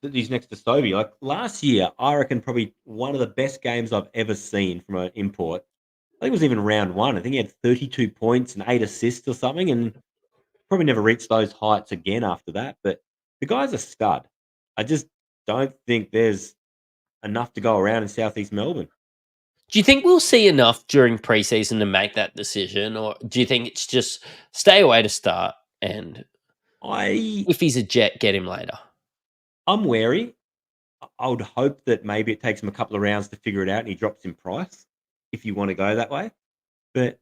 that he's next to Sobey. Like, last year, I reckon probably one of the best games I've ever seen from an import. I think it was even round one. I think he had 32 points and 8 assists or something, and probably never reached those heights again after that. But the guy's a stud. I just don't think there's enough to go around in Southeast Melbourne. Do you think we'll see enough during preseason to make that decision, or do you think it's just stay away to start, and if he's a Jet, get him later? I'm wary. I would hope that maybe it takes him a couple of rounds to figure it out and he drops in price if you want to go that way. But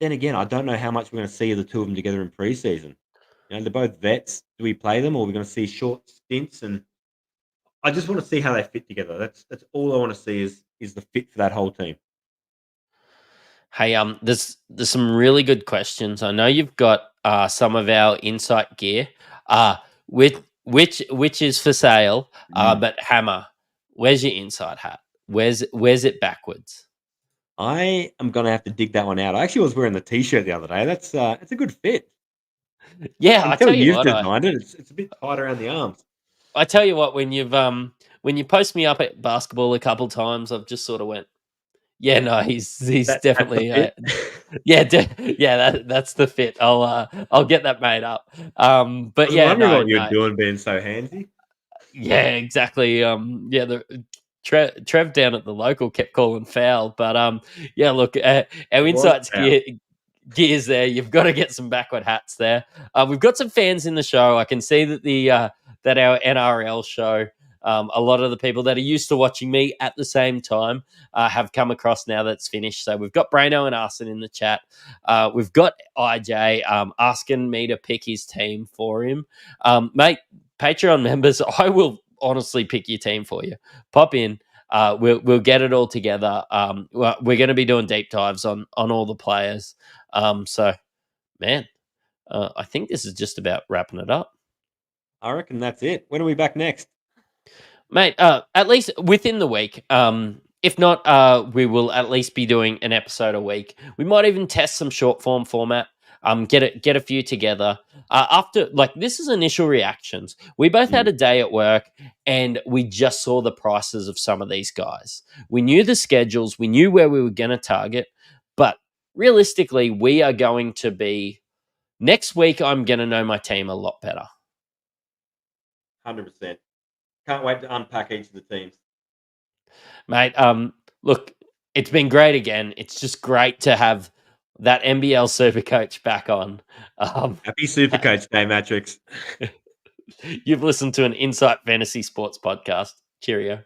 then again, I don't know how much we're going to see of the two of them together in preseason. They're both vets. Do we play them, or are we going to see short stints? And I just want to see how they fit together. That's all I want to see is the fit for that whole team. Hey, there's some really good questions. I know you've got some of our insight gear. Which is for sale. But Hammer, where's your inside hat? Where's it backwards? I am going to have to dig that one out. I actually was wearing the T-shirt the other day. That's it's a good fit. Yeah, I tell you you've what, designed it. It's a bit tight around the arms. I tell you what, when you post me up at basketball a couple times, I've just sort of went, yeah, no, he's definitely that's the fit. I'll get that made up. But I was yeah, wondering no, what you're doing being so handsy. Yeah, exactly. The Trev down at the local kept calling foul, but yeah, look, our insights gears there. You've got to get some backward hats there. We've got some fans in the show. I can see that that our NRL show, a lot of the people that are used to watching me at the same time have come across now that's finished. So we've got Braino and Arson in the chat. We've got IJ asking me to pick his team for him. Mate, Patreon members, I will honestly pick your team for you. Pop in. We'll get it all together. We're going to be doing deep dives on all the players. So, man, I think this is just about wrapping it up. I reckon that's it. When are we back next? Mate, at least within the week. If not, we will at least be doing an episode a week. We might even test some short form format. Get a few together. After, like, this is initial reactions. We both had a day at work and we just saw the prices of some of these guys. We knew the schedules. We knew where we were going to target. But realistically, we are going to be... Next week, I'm going to know my team a lot better. 100%. Can't wait to unpack each of the teams. Mate, look, it's been great again. It's just great to have that NBL Supercoach back on. Happy Supercoach Day, Mattrix. You've listened to an Insight Fantasy Sports podcast. Cheerio.